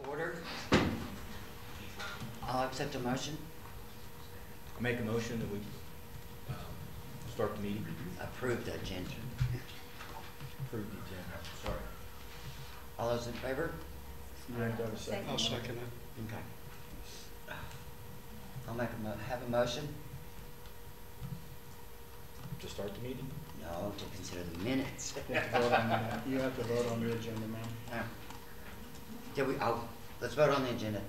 to order. I'll accept a motion. I make a motion that we start the meeting. Approve the agenda. Approve the agenda. Sorry. All those in favor? You have to have a second. I'll second it. Okay. I'll have a motion. To start the meeting? No, to consider the minutes. You have to vote on the agenda, ma'am. Did we? Oh, let's vote on the agenda.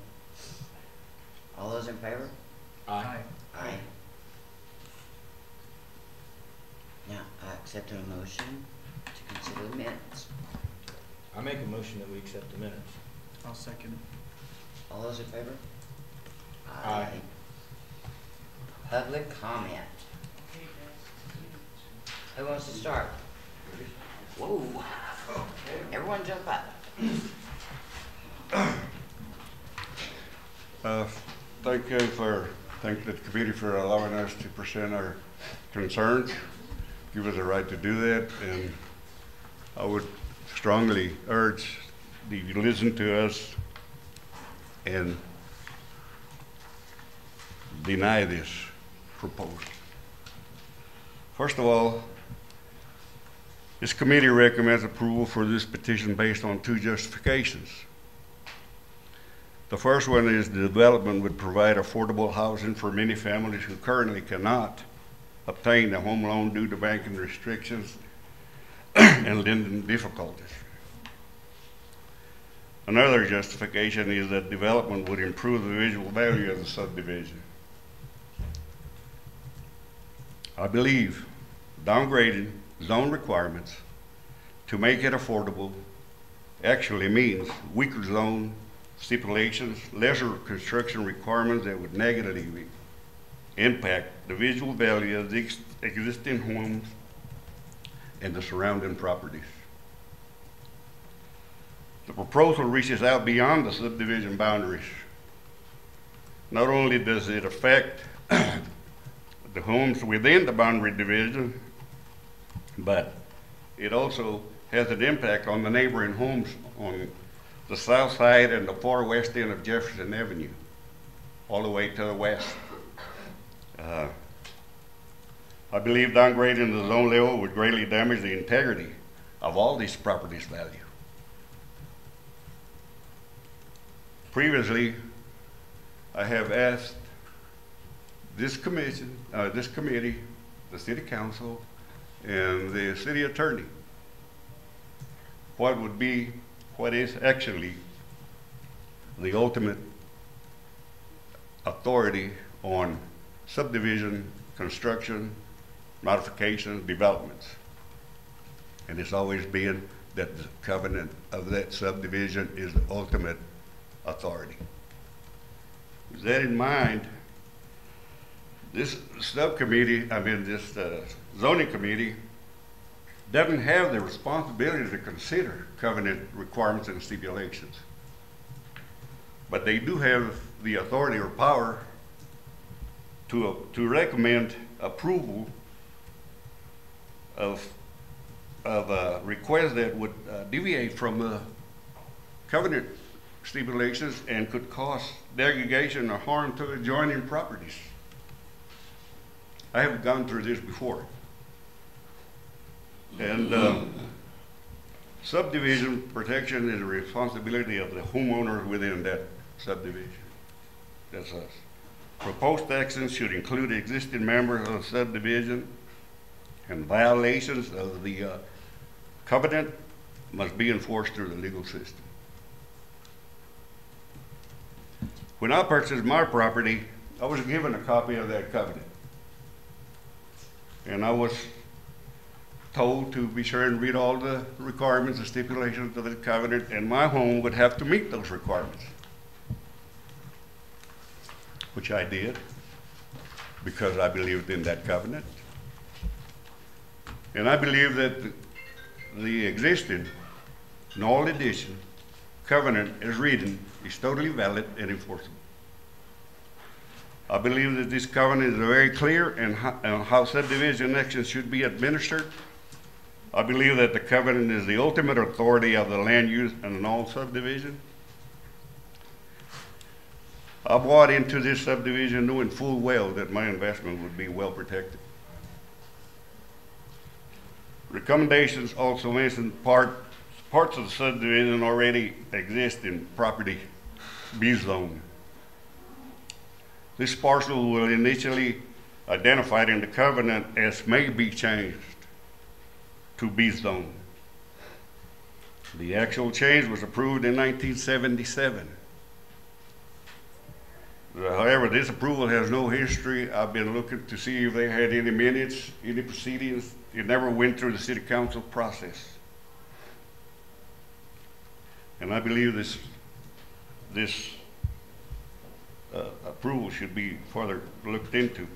All those in favor? Aye. Aye. Now, I accept a motion to consider the minutes. I make a motion that we accept the minutes. I'll second it. All those in favor? Aye. Public comment. Who wants to start? Whoa. Everyone jump up. Thank the committee for allowing us to present our concerns, give us the right to do that, and I would strongly urge that you listen to us and deny this proposal. First of all, this committee recommends approval for this petition based on two justifications. The first one is the development would provide affordable housing for many families who currently cannot obtain a home loan due to banking restrictions and lending difficulties. Another justification is that development would improve the visual value of the subdivision. I believe downgrading zone requirements to make it affordable actually means weaker zone stipulations, lesser construction requirements that would negatively impact the visual value of the existing homes and the surrounding properties. The proposal reaches out beyond the subdivision boundaries. Not only does it affect the homes within the boundary division, but it also has an impact on the neighboring homes on the south side and the far west end of Jefferson Avenue, all the way to the west. I believe downgrading the zone level would greatly damage the integrity of all these properties' value. Previously, I have asked this committee, the city council, and the city attorney what is actually the ultimate authority on subdivision, construction, modifications, developments. And it's always been that the covenant of that subdivision is the ultimate authority. With that in mind, this zoning committee doesn't have the responsibility to consider covenant requirements and stipulations. But they do have the authority or power to recommend approval of a request that would deviate from the covenant stipulations and could cause degradation or harm to adjoining properties. I have gone through this before. And subdivision protection is a responsibility of the homeowner within that subdivision. That's us. Proposed actions should include existing members of the subdivision, and violations of the covenant must be enforced through the legal system. When I purchased my property, I was given a copy of that covenant. And I was told to be sure and read all the requirements and stipulations of the covenant, and my home would have to meet those requirements, which I did because I believed in that covenant. And I believe that the existing, null addition covenant as written is totally valid and enforceable. I believe that this covenant is very clear in how subdivision actions should be administered. I believe that the covenant is the ultimate authority of the land use and all subdivision. I bought into this subdivision knowing full well that my investment would be well protected. Recommendations also mention parts of the subdivision already exist in property B zone. This parcel will initially identified in the covenant as may be changed to B zone. The actual change was approved in 1977. However, this approval has no history. I've been looking to see if they had any minutes, any proceedings. It never went through the city council process. And I believe this approval should be further looked into.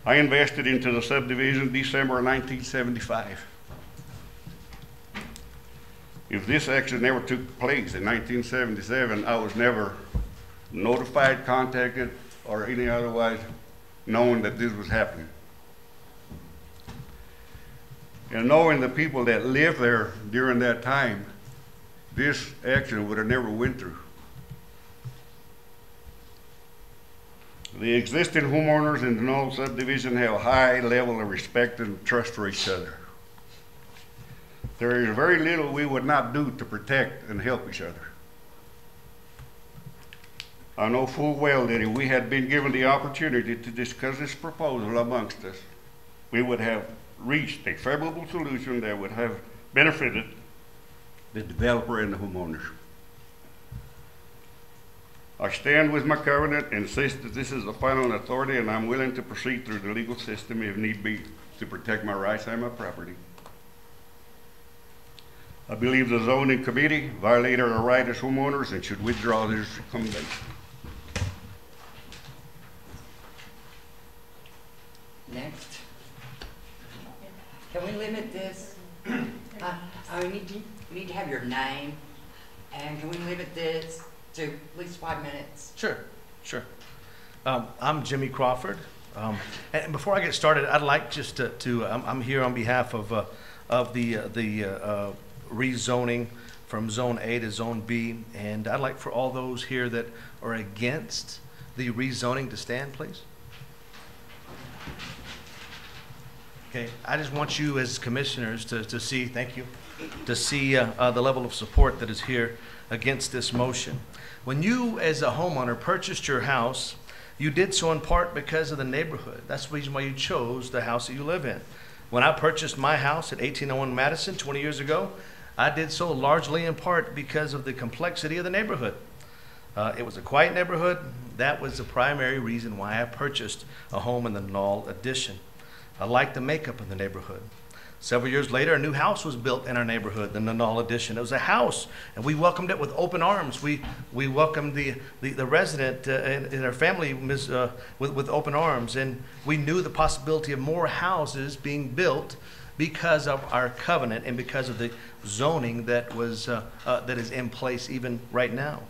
I invested into the subdivision December 1975. If this action never took place in 1977, I was never notified, contacted, or any otherwise known that this was happening. And knowing the people that lived there during that time, this action would have never went through. The existing homeowners in the Knoll subdivision have a high level of respect and trust for each other. There is very little we would not do to protect and help each other. I know full well that if we had been given the opportunity to discuss this proposal amongst us, we would have reached a favorable solution that would have benefited the developer and the homeowners. I stand with my covenant and insist that this is the final authority, and I'm willing to proceed through the legal system if need be to protect my rights and my property. I believe the zoning committee violated our right as homeowners and should withdraw this recommendation. Next. Can we limit this? We need to have your name, and can we limit this to at least 5 minutes? Sure, sure. I'm Jimmy Crawford. And before I get started, I'd like just I'm here on behalf of the rezoning from Zone A to Zone B, and I'd like for all those here that are against the rezoning to stand, please. Okay, I just want you as commissioners to see, thank you, to see the level of support that is here against this motion. When you, as a homeowner, purchased your house, you did so in part because of the neighborhood. That's the reason why you chose the house that you live in. When I purchased my house at 1801 Madison 20 years ago, I did so largely in part because of the complexity of the neighborhood. It was a quiet neighborhood. That was the primary reason why I purchased a home in the Knoll addition. I liked the makeup of the neighborhood. Several years later, a new house was built in our neighborhood, the Knoll addition. It was a house, and we welcomed it with open arms. We welcomed the resident and her family with open arms, and we knew the possibility of more houses being built because of our covenant and because of the zoning that is in place even right now.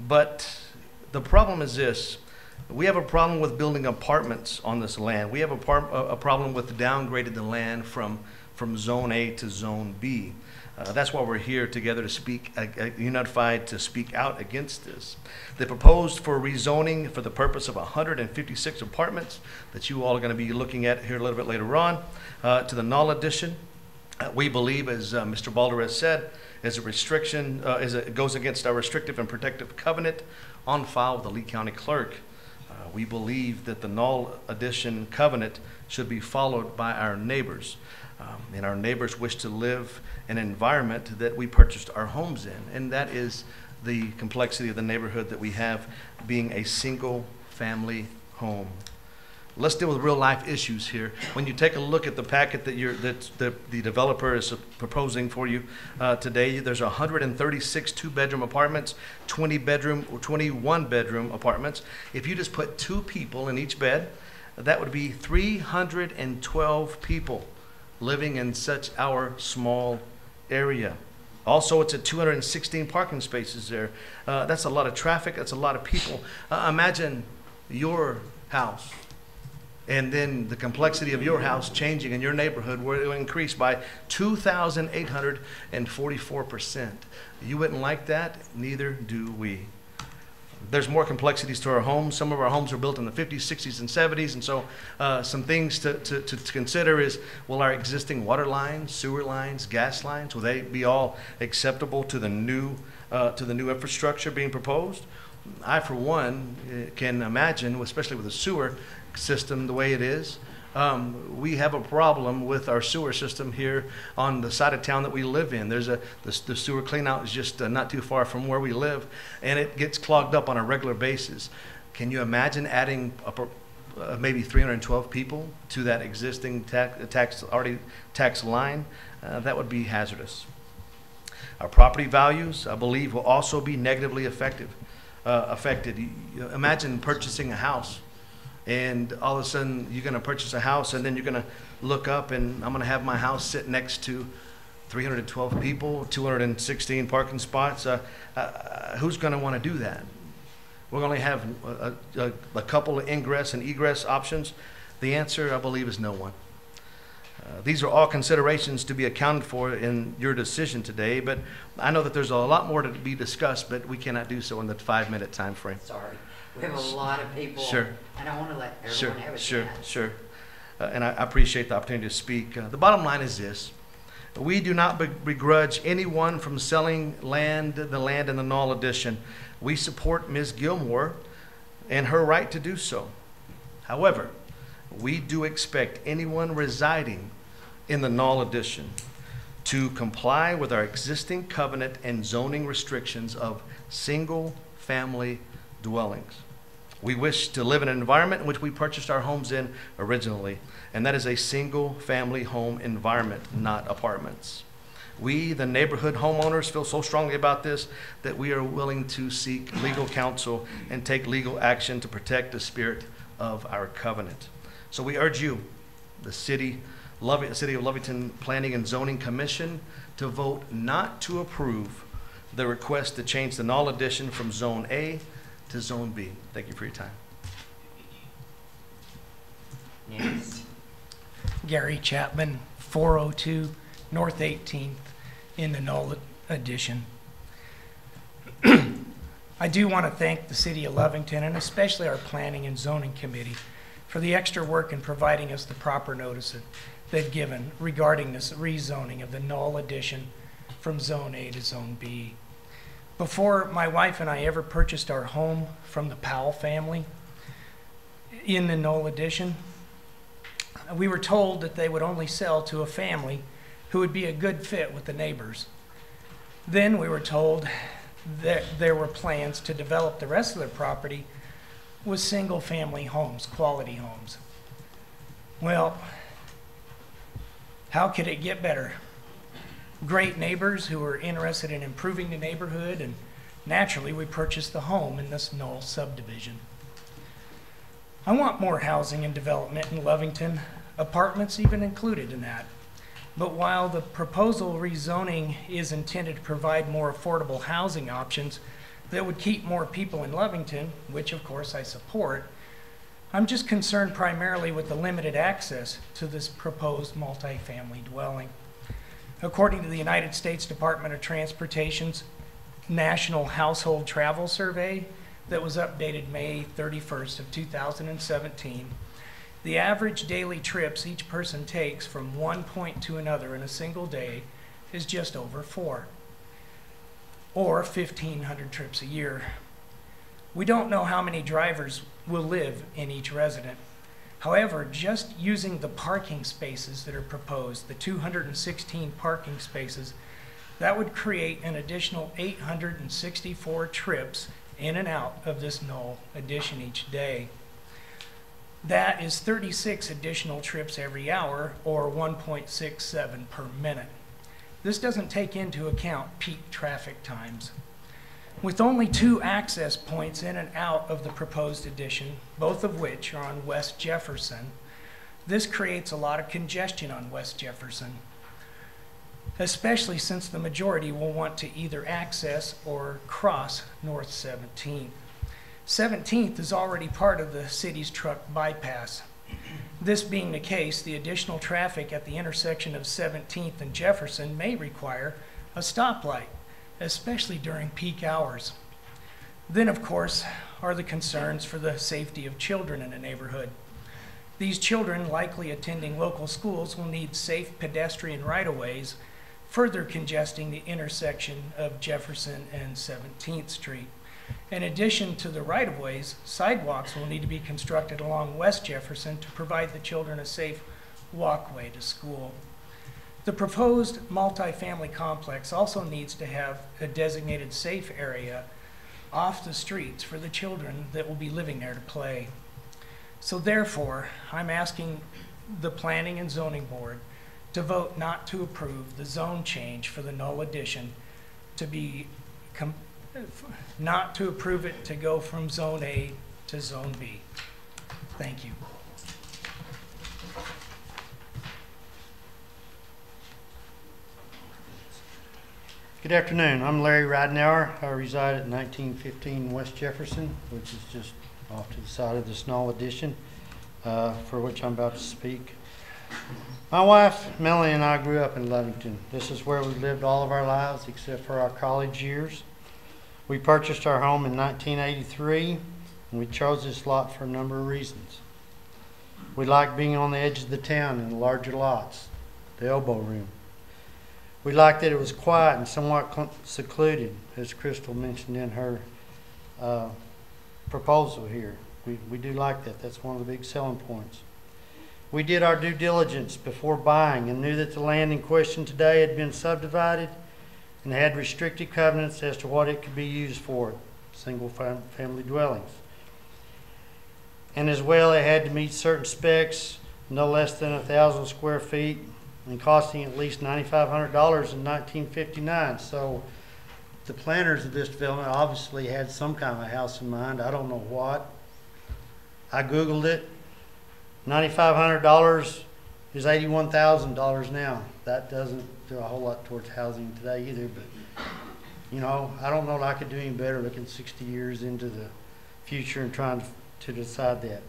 But the problem is this. We have a problem with building apartments on this land. We have a problem with downgrading the land from Zone A to Zone B. That's why we're here together to speak, unified to speak out against this. They proposed for rezoning for the purpose of 156 apartments that you all are going to be looking at here a little bit later on to the Knoll addition. We believe, as Mr. Balder has said, is a restriction, it goes against our restrictive and protective covenant on file with the Lee County Clerk. We believe that the Knoll addition covenant should be followed by our neighbors. And our neighbors wish to live in an environment that we purchased our homes in. And that is the complexity of the neighborhood that we have being a single family home. Let's deal with real life issues here. When you take a look at the packet that the developer is proposing for you today, there's 136 two-bedroom apartments, 21 bedroom apartments. If you just put 2 people in each bed, that would be 312 people living in such our small area. Also, it's at 216 parking spaces there. That's a lot of traffic. That's a lot of people. Imagine your house. And then the complexity of your house changing in your neighborhood where it will increase by 2,844%. You wouldn't like that, neither do we. There's more complexities to our homes. Some of our homes were built in the 50s, 60s, and 70s, and so some things to consider is, will our existing water lines, sewer lines, gas lines, will they be all acceptable to the new infrastructure being proposed? I, for one, can imagine, especially with the sewer system the way it is, we have a problem with our sewer system here on the side of town that we live in. There's the sewer cleanout is just not too far from where we live, and it gets clogged up on a regular basis. Can you imagine adding maybe 312 people to that existing tax line? That would be hazardous. Our property values, I believe, will also be negatively affected. Imagine purchasing a house, and all of a sudden you're going to purchase a house, and then you're going to look up, and I'm going to have my house sit next to 312 people, 216 parking spots. Who's going to want to do that? We're going to have a couple of ingress and egress options. The answer, I believe, is no one. These are all considerations to be accounted for in your decision today, but I know that there's a lot more to be discussed, but we cannot do so in the 5-minute time frame. Sorry. We have a lot of people. Sure. And I want to let everyone have a chance. Sure. And I appreciate the opportunity to speak. The bottom line is this. We do not begrudge anyone from selling the land in the Knoll Addition. We support Ms. Gilmore and her right to do so. However, we do expect anyone residing in the Knoll Addition to comply with our existing covenant and zoning restrictions of single-family dwellings. We wish to live in an environment in which we purchased our homes in originally, and that is a single-family home environment, not apartments. We, the neighborhood homeowners, feel so strongly about this that we are willing to seek legal counsel and take legal action to protect the spirit of our covenant. So we urge you, the City of Lovington Planning and Zoning Commission, to vote not to approve the request to change the Knoll Addition from Zone A to Zone B. Thank you for your time. Yes. Gary Chapman, 402 North 18th in the Knoll Addition. I do want to thank the City of Lovington and especially our Planning and Zoning Committee for the extra work in providing us the proper notice that they've given regarding this rezoning of the Knoll Addition from Zone A to Zone B. Before my wife and I ever purchased our home from the Powell family in the Knoll Addition, we were told that they would only sell to a family who would be a good fit with the neighbors. Then we were told that there were plans to develop the rest of the property with single-family homes, quality homes. Well, how could it get better? Great neighbors who were interested in improving the neighborhood, and naturally we purchased the home in this Knoll subdivision. I want more housing and development in Lovington, apartments even included in that. But while the proposal rezoning is intended to provide more affordable housing options that would keep more people in Lovington, which of course I support, I'm just concerned primarily with the limited access to this proposed multifamily dwelling. According to the United States Department of Transportation's National Household Travel Survey that was updated May 31st of 2017, the average daily trips each person takes from one point to another in a single day is just over 4, or 1,500 trips a year. We don't know how many drivers will live in each resident. However, just using the parking spaces that are proposed, the 216 parking spaces, that would create an additional 864 trips in and out of this Knoll Addition each day. That is 36 additional trips every hour, or 1.67 per minute. This doesn't take into account peak traffic times. With only 2 access points in and out of the proposed addition, both of which are on West Jefferson, this creates a lot of congestion on West Jefferson, especially since the majority will want to either access or cross North 17th. 17th is already part of the city's truck bypass. This being the case, the additional traffic at the intersection of 17th and Jefferson may require a stoplight, especially during peak hours. Then, of course, are the concerns for the safety of children in a neighborhood. These children, likely attending local schools, will need safe pedestrian right-of-ways, further congesting the intersection of Jefferson and 17th Street. In addition to the right-of-ways, sidewalks will need to be constructed along West Jefferson to provide the children a safe walkway to school. The proposed multifamily complex also needs to have a designated safe area off the streets for the children that will be living there to play. So therefore, I'm asking the Planning and Zoning Board to vote not to approve the zone change for the Knoll addition to be, not to approve it to go from Zone A to Zone B. Thank you. Good afternoon. I'm Larry Ridenauer. I reside at 1915 West Jefferson, which is just off to the side of the Knoll addition, for which I'm about to speak. My wife, Melanie, and I grew up in Lovington. This is where we lived all of our lives except for our college years. We purchased our home in 1983, and we chose this lot for a number of reasons. We like being on the edge of the town in the larger lots, the elbow room. We liked that it was quiet and somewhat secluded, as Crystal mentioned in her proposal here. We do like that. That's one of the big selling points. We did our due diligence before buying and knew that the land in question today had been subdivided and had restricted covenants as to what it could be used for, single family dwellings. And as well, it had to meet certain specs, no less than 1,000 square feet, and costing at least $9,500 in 1959. So the planners of this development obviously had some kind of a house in mind. I don't know what. I Googled it. $9,500 is $81,000 now. That doesn't do a whole lot towards housing today either, but you know, I don't know that I could do any better looking 60 years into the future and trying to decide that.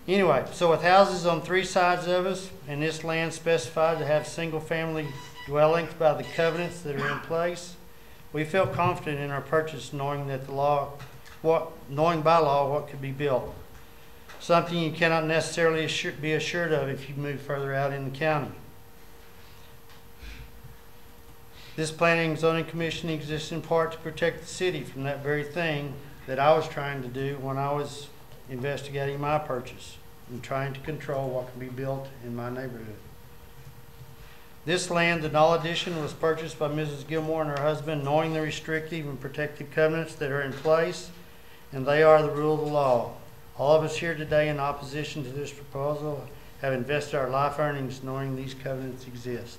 Anyway, so with houses on three sides of us, and this land specified to have single-family dwellings by the covenants that are in place, we felt confident in our purchase, knowing that knowing by law what could be built. Something you cannot necessarily be assured of if you move further out in the county. This Planning and Zoning Commission exists in part to protect the city from that very thing that I was trying to do when I was investigating my purchase and trying to control what can be built in my neighborhood. This land, the Knoll addition, was purchased by Mrs. Gilmore and her husband, knowing the restrictive and protective covenants that are in place, and they are the rule of the law. All of us here today in opposition to this proposal have invested our life earnings knowing these covenants exist.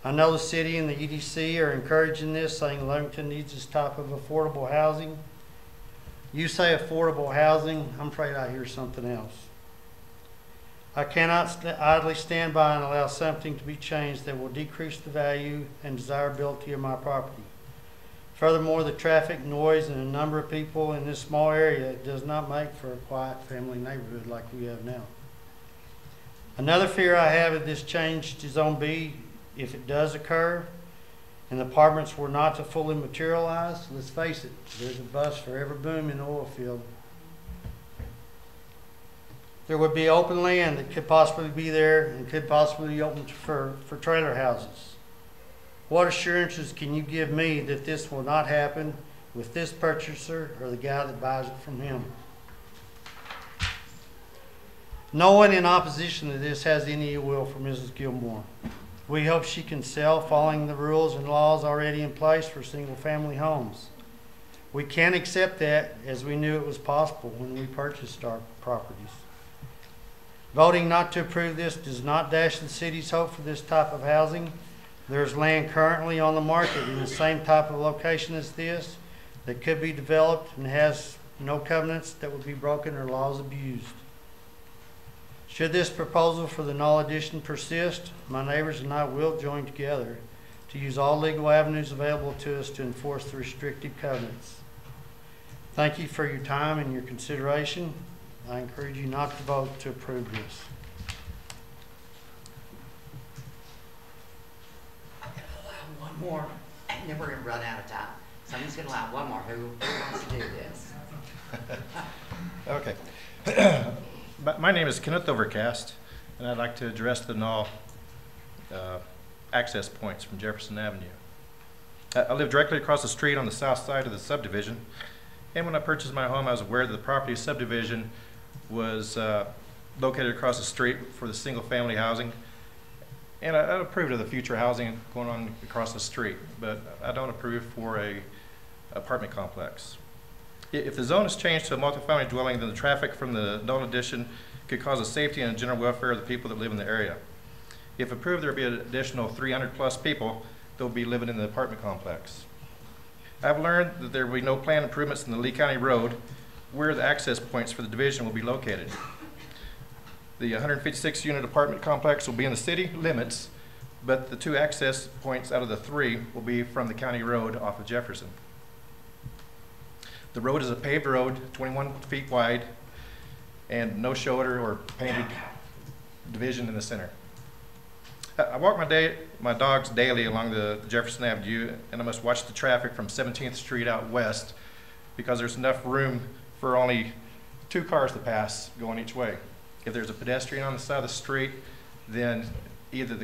I know the city and the EDC are encouraging this, saying Lovington needs this type of affordable housing. You say affordable housing, I'm afraid I hear something else. I cannot idly stand by and allow something to be changed that will decrease the value and desirability of my property. Furthermore, the traffic, noise, and the number of people in this small area does not make for a quiet family neighborhood like we have now. Another fear I have of this change to Zone B, if it does occur, and the apartments were not to fully materialize, let's face it, there's a bust for every boom in the oil field. There would be open land that could possibly be there and could possibly be open for trailer houses. What assurances can you give me that this will not happen with this purchaser or the guy that buys it from him? No one in opposition to this has any ill will for Mrs. Gilmore. We hope she can sell following the rules and laws already in place for single-family homes. We can't accept that, as we knew it was possible when we purchased our properties. Voting not to approve this does not dash the city's hope for this type of housing. There's land currently on the market in the same type of location as this that could be developed and has no covenants that would be broken or laws abused. Should this proposal for the Knoll addition persist, my neighbors and I will join together to use all legal avenues available to us to enforce the restrictive covenants. Thank you for your time and your consideration. I encourage you not to vote to approve this. I'm gonna allow one more, and then we're gonna run out of time. So I'm just gonna allow one more. Who wants to do this? Okay. My name is Kenneth Overcast, and I'd like to address the null access points from Jefferson Avenue. I live directly across the street on the south side of the subdivision, and when I purchased my home, I was aware that the property subdivision was located across the street for the single-family housing, and I approved of the future housing going on across the street, but I don't approve for a apartment complex. If the zone is changed to a multifamily dwelling, then the traffic from the Knoll addition could cause the safety and general welfare of the people that live in the area. If approved, there will be an additional 300+ people that will be living in the apartment complex. I've learned that there will be no planned improvements in the Lee County Road where the access points for the division will be located. The 156-unit apartment complex will be in the city limits, but the 2 access points out of the 3 will be from the county road off of Jefferson. The road is a paved road, 21 feet wide, and no shoulder or painted division in the center. I walk my dogs daily along the Jefferson Avenue, and I must watch the traffic from 17th Street out west because there's enough room for only 2 cars to pass going each way. If there's a pedestrian on the side of the street, then either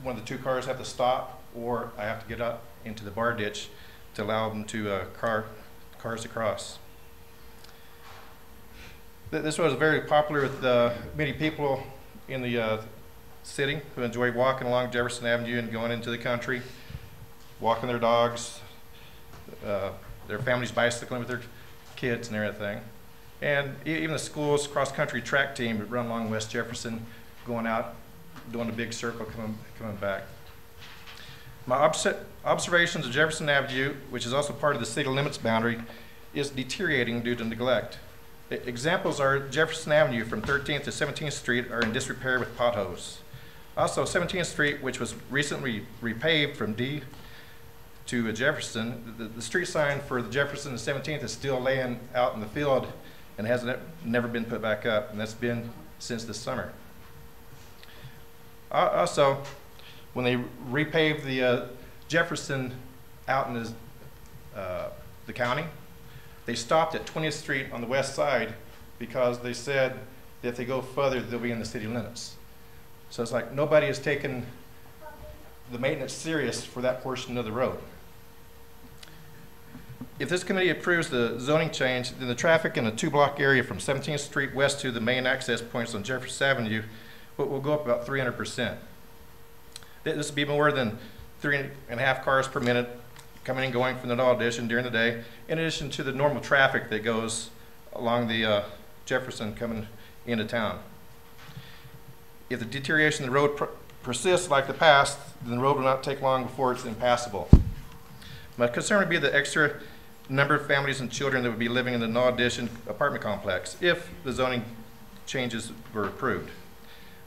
one of the 2 cars have to stop, or I have to get up into the bar ditch to allow them to cars to cross. This was very popular with many people in the city who enjoy walking along Jefferson Avenue and going into the country, walking their dogs, their families bicycling with their kids and everything. And even the school's cross-country track team that run along West Jefferson, going out, doing a big circle, coming back. My observations of Jefferson Avenue, which is also part of the city limits boundary, is deteriorating due to neglect. Examples are Jefferson Avenue from 13th to 17th Street are in disrepair with potholes. Also, 17th Street, which was recently repaved from D to Jefferson, the street sign for the Jefferson and 17th is still laying out in the field and never been put back up, and that's been since this summer. Also, when they repaved the Jefferson out in the county, they stopped at 20th Street on the west side because they said that if they go further, they'll be in the city limits. So it's like nobody has taken the maintenance serious for that portion of the road. If this committee approves the zoning change, then the traffic in the 2-block area from 17th Street west to the main access points on Jefferson Avenue will go up about 300%. This will be more than 3.5 cars per minute coming and going from the Knoll addition during the day, in addition to the normal traffic that goes along the Jefferson coming into town. If the deterioration of the road persists like the past, then the road will not take long before it's impassable. My concern would be the extra number of families and children that would be living in the Knoll addition apartment complex if the zoning changes were approved.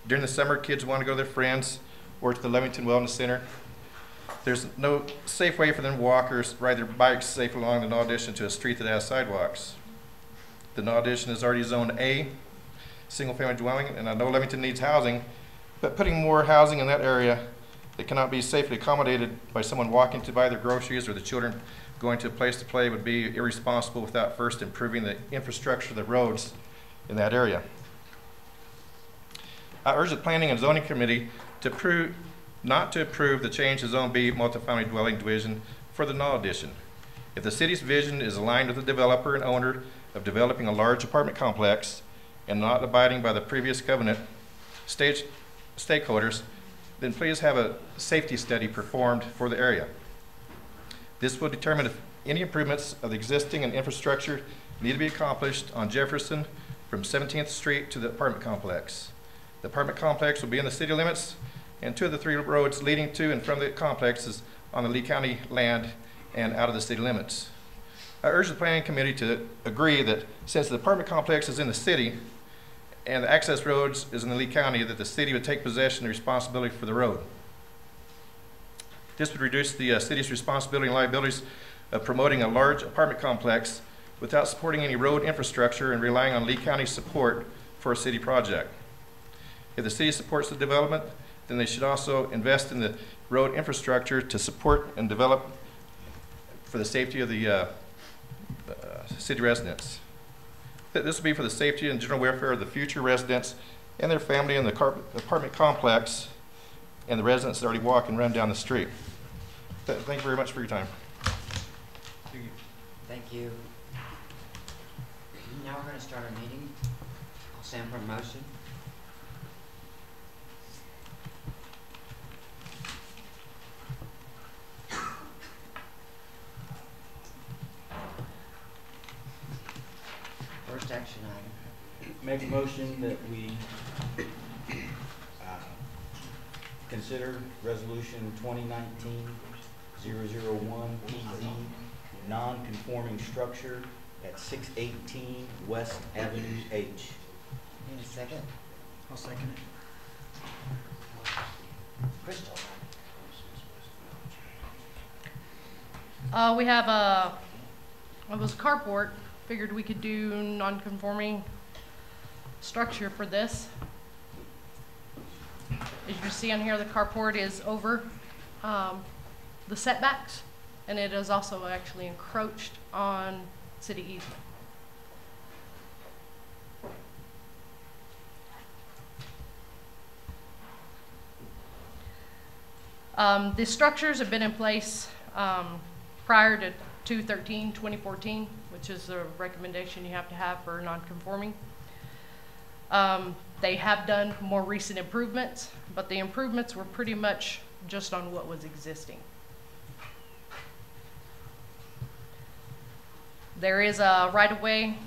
During the summer, kids want to go to their friends or to the Lovington Wellness Center. There's no safe way for them to walk or ride their bikes safely along the Knoll addition to a street that has sidewalks. The Knoll addition is already Zone A, single-family dwelling, and I know Lovington needs housing, but putting more housing in that area that cannot be safely accommodated by someone walking to buy their groceries or the children going to a place to play would be irresponsible without first improving the infrastructure of the roads in that area. I urge the Planning and Zoning Committee not to approve the change to Zone B multifamily dwelling division for the Knoll addition. If the city's vision is aligned with the developer and owner of developing a large apartment complex and not abiding by the previous covenant stakeholders, then please have a safety study performed for the area. This will determine if any improvements of the existing and infrastructure need to be accomplished on Jefferson from 17th Street to the apartment complex. The apartment complex will be in the city limits, and 2 of the 3 roads leading to and from the complex is on the Lee County land and out of the city limits. I urge the Planning Committee to agree that since the apartment complex is in the city and the access roads is in the Lee County, that the city would take possession and responsibility for the road. This would reduce the city's responsibility and liabilities of promoting a large apartment complex without supporting any road infrastructure and relying on Lee County support for a city project. If the city supports the development, then they should also invest in the road infrastructure to support and develop for the safety of the city residents. This will be for the safety and general welfare of the future residents and their family in the apartment complex and the residents that already walk and run down the street. Thank you very much for your time. Thank you. Now we're gonna start our meeting. I'll stand for a motion. First action item. Make a motion that we consider resolution 2019-001 PZ, non-conforming structure at 618 West Avenue H. Need a second? I'll second it. Crystal? We have it was a carport. Figured we could do non-conforming structure for this. As you can see on here, the carport is over the setbacks, and it is also actually encroached on city easement. The structures have been in place prior to 2/13/2014, which is the recommendation you have to have for non-conforming. They have done more recent improvements, but the improvements were pretty much just on what was existing. There is a right-of-way,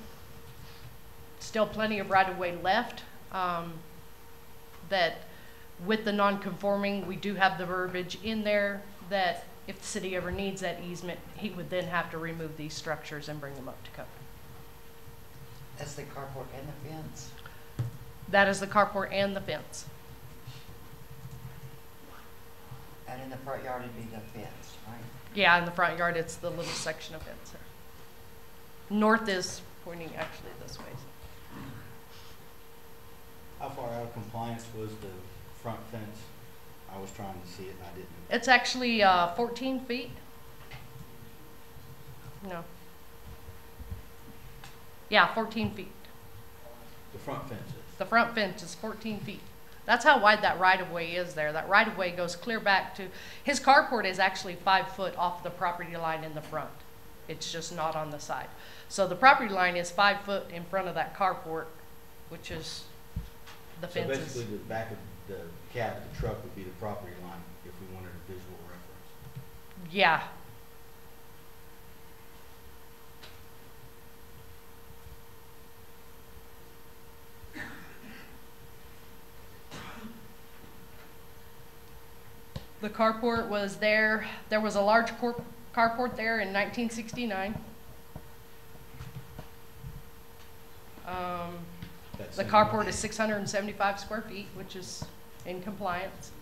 still plenty of right-of-way left. That with the non-conforming, we do have the verbiage in there that if the city ever needs that easement, he would then have to remove these structures and bring them up to code. That's the carport and the fence. That is the carport and the fence. And in the front yard it'd be the fence, right? Yeah, in the front yard, it's the little section of fence there. North is pointing actually this way. How far out of compliance was the front fence? I was trying to see it and I didn't. It's actually 14 feet. No. Yeah, 14 feet. The front fence is. The front fence is 14 feet. That's how wide that right-of-way is there. That right-of-way goes clear back to, his carport is actually 5 foot off the property line in the front. It's just not on the side. So the property line is 5 foot in front of that carport, which is the So fences. basically the back of the cab of the truck would be the property line if we wanted a visual reference. Yeah. The carport was there. There was a large carport there in 1969. That's The in- carport is 675 square feet, which is in compliance.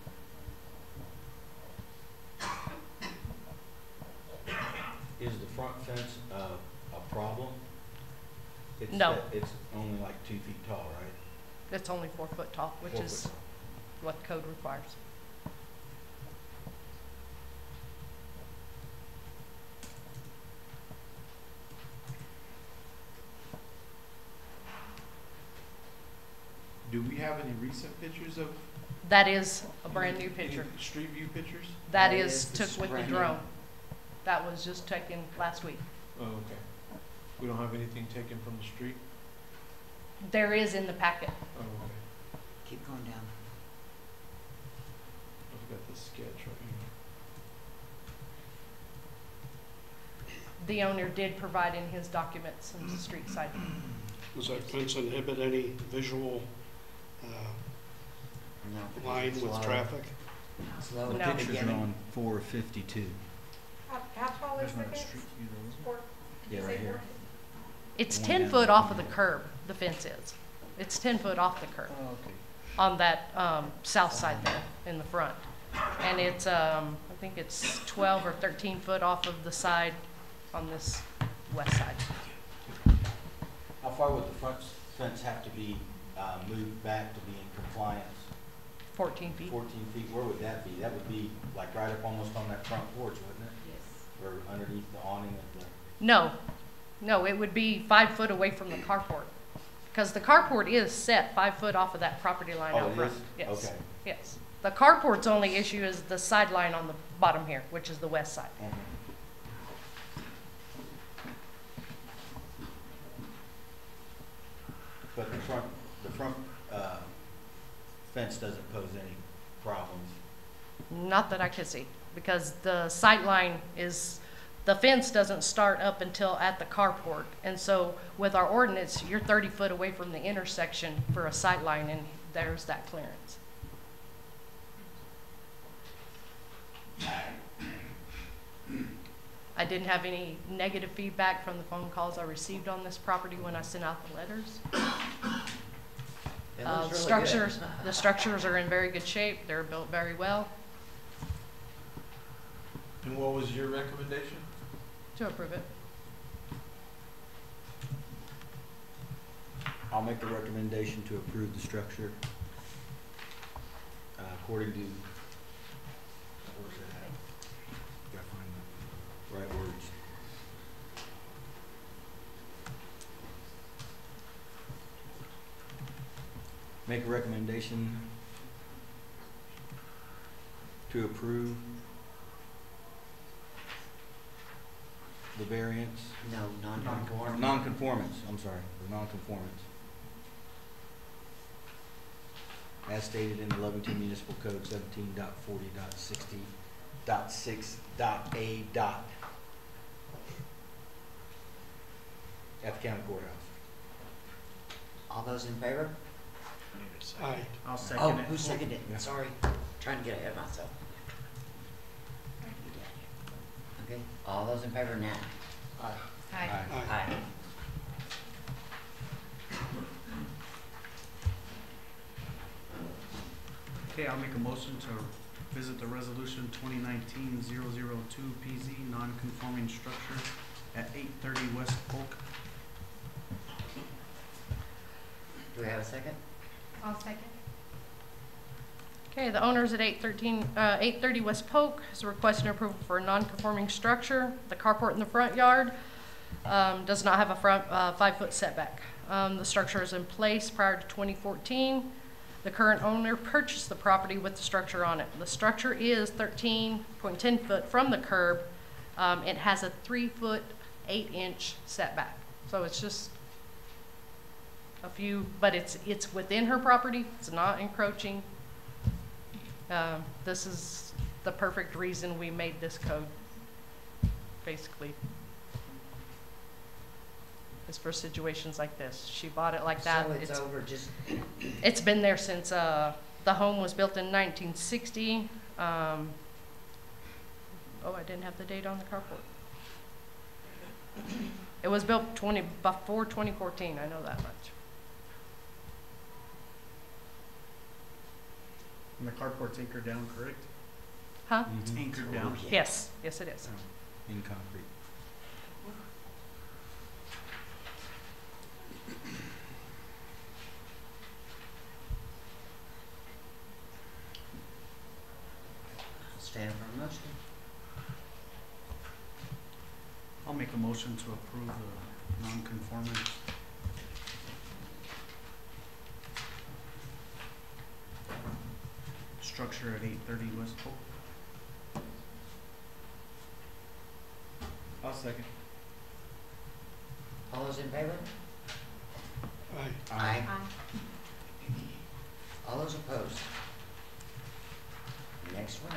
Is the front fence a problem? It's No. that it's only like 2 feet tall, right? It's only 4 foot tall, which 4 is foot tall. what code requires. Do we have any recent pictures of? That is a brand new any picture. Street view pictures? That That is is took with the brand new. drone. That was just taken last week. Oh, okay. We don't have anything taken from the street? There is in the packet. Oh, okay. Keep going down. I've got the sketch right here. The owner did provide in his documents some street side. Does that fence inhibit any visual No. line with Slow. traffic? Slow No. at the Pictures are beginning. on 452. How tall is the fence? Yeah, right here. It's The one 10 down foot there. off of the curb, the fence is. It's 10 foot off the curb Oh, okay. on that south side there in the front. And it's, I think it's 12 or 13 foot off of the side on this west side. How far would the front fence have to be moved back to be in compliance? 14 feet. 14 feet, where would that be? That would be like right up almost on that front porch, wouldn't it? Yes. or underneath the awning of the? No, no, it would be 5 foot away from the carport. Because the carport is set 5 foot off of that property line Oh, out it front. is? Yes. Okay. Yes. The carport's only issue is the sideline on the bottom here, which is the west side. But the front fence doesn't pose any problems. Not that I could see, because the sight line is, the fence doesn't start up until at the carport. And so with our ordinance, you're 30 foot away from the intersection for a sight line, and there's that clearance. I didn't have any negative feedback from the phone calls I received on this property when I sent out the letters. It looks really Structures, good. the structures are in very good shape. They're built very well. And what was your recommendation? To approve it. I'll make the recommendation to approve the structure according to, where's that at? Gotta find the right words. Make a recommendation to approve the variance. No, non-conforming. Non-conformance, I'm sorry, the non-conformance. As stated in the Lovington Municipal Code 17.40.60.6.a. At the county courthouse. All those in favor? Aye. I'll Oh, second it. who seconded Yeah. it? Sorry, trying to get ahead of myself. Okay, all those in favor now? Aye. Aye. Aye. Okay, I'll make a motion to visit the resolution 2019-002 PZ non-conforming structure at 830 West Polk. Do we have a second? I'll second. Okay, the owners at 830 West Polk is requesting approval for a non-conforming structure. The carport in the front yard does not have a front 5 foot setback. The structure is in place prior to 2014. The current owner purchased the property with the structure on it. The structure is 13.10 foot from the curb. It has a 3 foot 8 inch setback. So it's just a few, but it's within her property. It's not encroaching. This is the perfect reason we made this code, basically. It's for situations like this. She bought it like that. So it's over, just, It's been there since the home was built in 1960. Oh, I didn't have the date on the carport. It was built before 2014, I know that much. And the carport's anchored down, correct? Huh? It's anchored down. Yes, yes it is. In concrete. stand for a motion. I'll make a motion to approve the non-conformance. Structure at 830 West Polk. I'll second. All those in favor? Aye. Aye. All those opposed? Next one.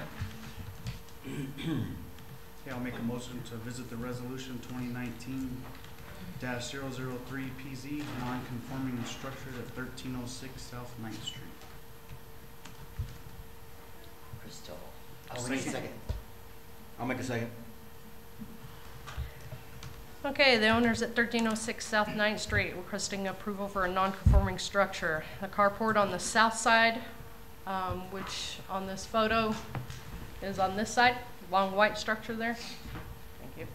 Okay, I'll make a motion to visit the resolution 2019-003 PZ, non-conforming structure at 1306 South 9th Street. Crystal. Oh, we need a second. I'll make a second. Okay, the owners at 1306 South 9th Street requesting approval for a non-conforming structure. The carport on the south side, which on this photo is on this side, long white structure there. Thank you.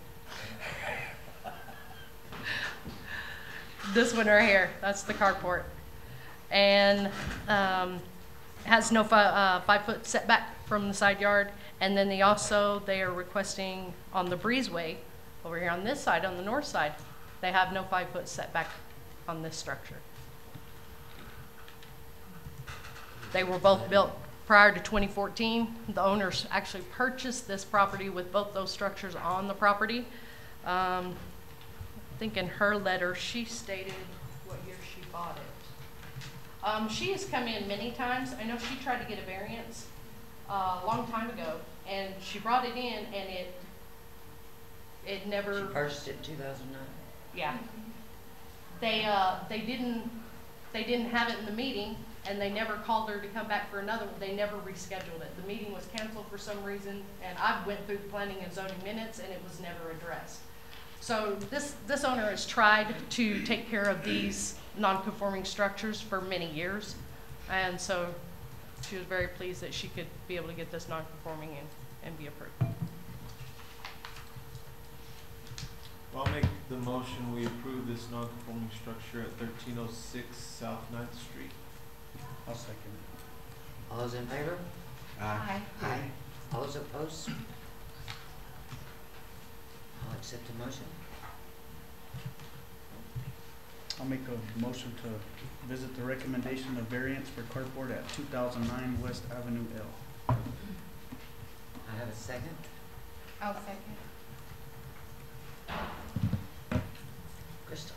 This one right here, that's the carport. And has no 5 foot setback from the side yard, And then they are requesting on the breezeway, over here on this side, on the north side, they have no 5-foot setback on this structure. They were both built prior to 2014. The owners actually purchased this property with both those structures on the property. I think in her letter, she stated what year she bought it. She has come in many times. I know she tried to get a variance a long time ago, and she brought it in, and it never. She purchased it in 2009. Yeah. They didn't have it in the meeting, and they never called her to come back for another one. They never rescheduled it. The meeting was canceled for some reason, and I went through the planning and zoning minutes, and it was never addressed. So this owner has tried to take care of these non-conforming structures for many years, and so she was very pleased that she could be able to get this non-conforming and be approved. I'll make the motion, we approve this non-conforming structure at 1306 South 9th Street. I'll second it. All those in favor? Aye. Aye. All those opposed? I'll accept the motion. I'll make a motion to visit the recommendation of variance for carport at 2009 West Avenue L. I have a second. I'll second. Crystal.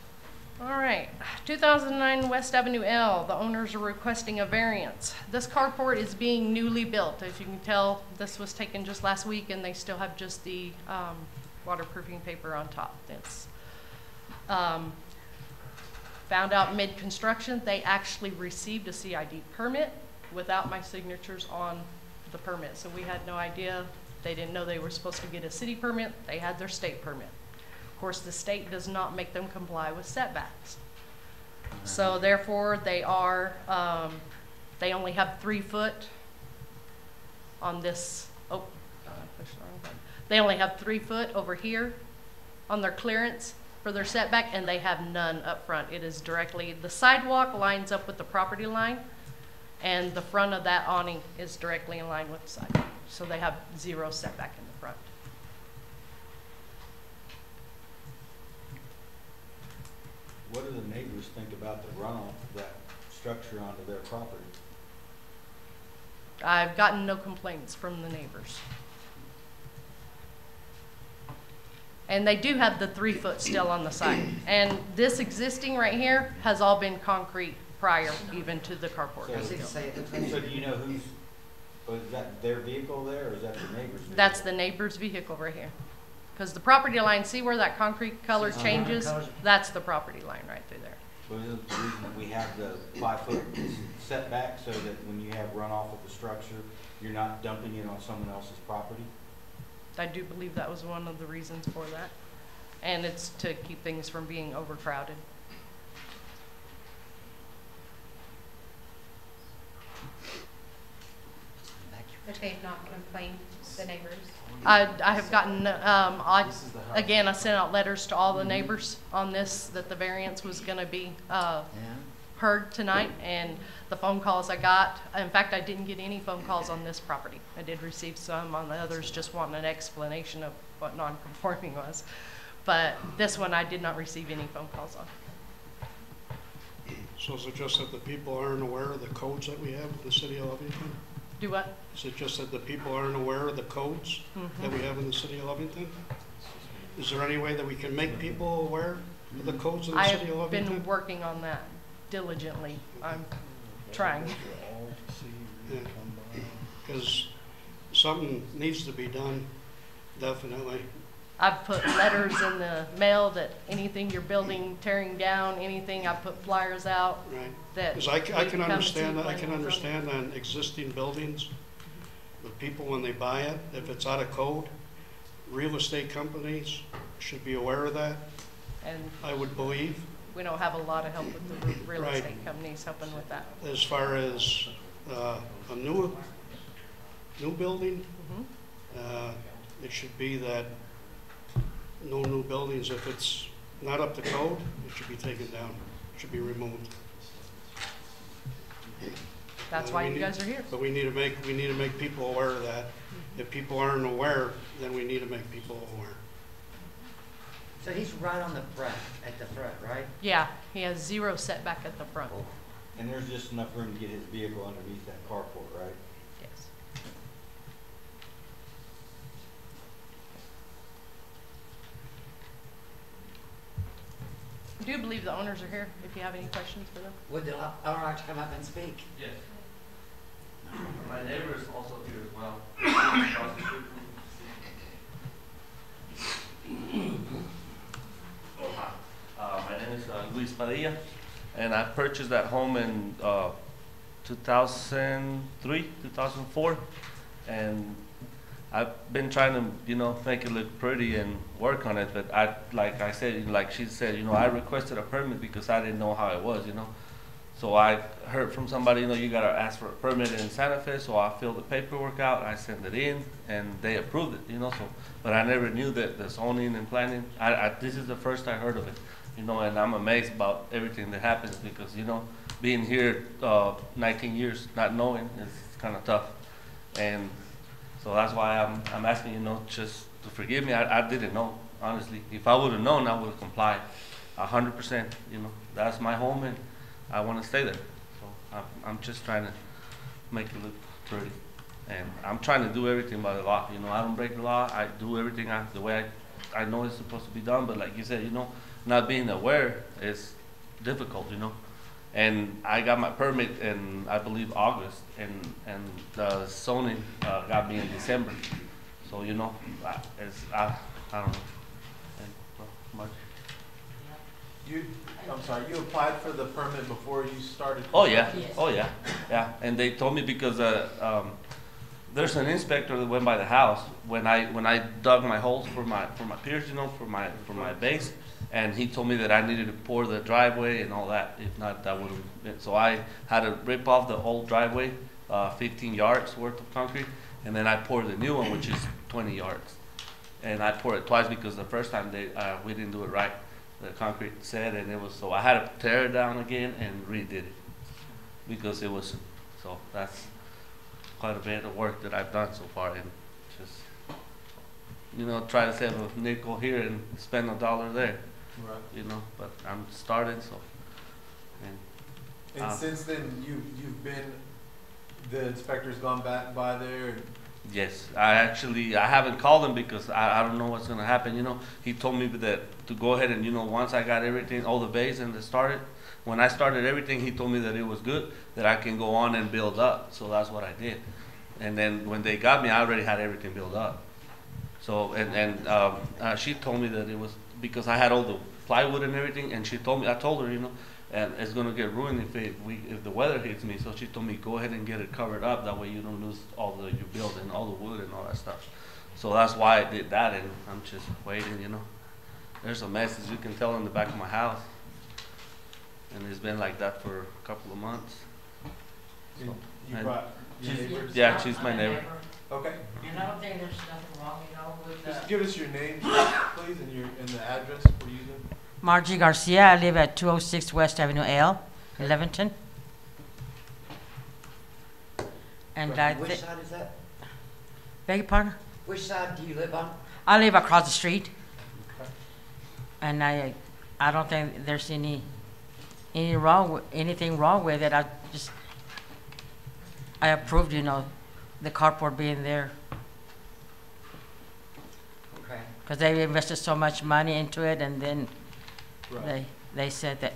All right, 2009 West Avenue L, the owners are requesting a variance. This carport is being newly built. As you can tell, this was taken just last week, and they still have just the waterproofing paper on top. It's found out mid-construction, they actually received a CID permit without my signatures on the permit. So we had no idea. They didn't know they were supposed to get a city permit. They had their state permit. Of course, the state does not make them comply with setbacks. So therefore, they only have 3 foot on this, I pushed the wrong button. They only have 3 foot over here on their clearance for their setback, and they have none up front. It is directly, the sidewalk lines up with the property line, and the front of that awning is directly in line with the sidewalk. So they have 0 setback in the front. What do the neighbors think about the runoff of that structure onto their property? I've gotten no complaints from the neighbors. And they do have the 3 foot still on the side. And this existing right here has all been concrete prior even to the carport. So do you know who's, is that their vehicle there, or is that the neighbor's vehicle? That's the neighbor's vehicle right here. Because the property line, see where that concrete color changes? That's the property line right through there. But isn't the reason that we have the 5 foot setback so that when you have runoff of the structure, you're not dumping it on someone else's property? I do believe that was one of the reasons for that. And it's to keep things from being overcrowded. But they've not complained, the neighbors? I have gotten, again, I sent out letters to all the neighbors on this, that the variance was gonna be, heard tonight, and the phone calls I got, in fact, I didn't get any phone calls on this property. I did receive some on the others, just wanting an explanation of what non-conforming was. But this one, I did not receive any phone calls on. So is it just that the people aren't aware of the codes that we have in the city of Lovington? Do what? Is it just that the people aren't aware of the codes that we have in the city of Lovington? Is there any way that we can make people aware of the codes in the city of Lovington? I have been working on that diligently. I'm trying. Because something needs to be done, definitely. I've put letters in the mail that anything you're building, tearing down, anything, I've put flyers out. Right. That Because I can understand that. I can planning and understand on existing buildings, the people when they buy it, if it's out of code, real estate companies should be aware of that. And I would believe. we don't have a lot of help with the real Right. estate companies helping with that. As far as a new building, it should be that no new buildings, if it's not up to code, it should be taken down, it should be removed. That's Uh, why we you need- guys are here. But we need to make people aware of that. If people aren't aware, then we need to make people aware. So he's right on the front, at the front, right? Yeah, he has 0 setback at the front. And there's just enough room to get his vehicle underneath that carport, right? Yes. I do believe the owners are here, if you have any questions for them. Would the owner like to come up and speak? Yes. My neighbor is also here as well. Across the street from me. Oh, hi. My name is Luis Padilla, and I purchased that home in 2003, 2004, and I've been trying to, make it look pretty and work on it, but like I said, like she said, I requested a permit because I didn't know how it was, So I heard from somebody, you gotta ask for a permit in Santa Fe, so I filled the paperwork out, I sent it in, and they approved it, but I never knew that the zoning and planning, this is the first I heard of it, and I'm amazed about everything that happens because, being here 19 years, not knowing, is kind of tough. And so that's why I'm asking, just to forgive me. I didn't know, honestly. If I would have known, I would have complied 100%. That's my home, and I want to stay there. So I'm just trying to make it look pretty. And I'm trying to do everything by the law. I don't break the law. I do everything the way I know it's supposed to be done. But like you said, not being aware is difficult, And I got my permit in, I believe, August, and the zoning got me in December. So, I don't know. And, well, much. I'm sorry, you applied for the permit before you started? Oh, yeah. Oh, yeah. Yeah. And they told me because there's an inspector that went by the house when I dug my holes for my piers, for my base. And he told me that I needed to pour the driveway and all that. If not, that would have been. So I had to rip off the old driveway, 15 yards worth of concrete, and then I poured the new one, which is 20 yards. And I poured it twice because the first time we didn't do it right. The concrete set, and it was so I had to tear it down again and redid it because it was. So that's quite a bit of work that I've done so far, and just try to save a nickel here and spend $1 there. Right. But I'm starting, so. And since then, you've been, the inspector's gone back by there? Yes, I haven't called him because I don't know what's gonna happen, He told me that to go ahead and, once I got everything, all the bays and when I started everything, he told me that it was good, that I can go on and build up. So that's what I did. And then when they got me, I already had everything built up. So, she told me that it was because I had all the plywood and everything, and I told her, and it's gonna get ruined if the weather hits me. So she told me, go ahead and get it covered up. That way you don't lose your building, all the wood and all that stuff. So that's why I did that, and I'm just waiting, There's a mess, as you can tell, in the back of my house. And it's been like that for a couple of months. So, you brought your neighbors? Yeah, she's my neighbor. Okay. And I don't think there's nothing wrong, with Just give us your name, please, and the address we're using. Margie Garcia. I live at 206 West Avenue L, in Lovington. And which side is that? Beg your pardon? Which side do you live on? I live across the street. And I don't think there's anything wrong with it. I approved, the carport being there. Okay. Because they invested so much money into it, and then Right. they said that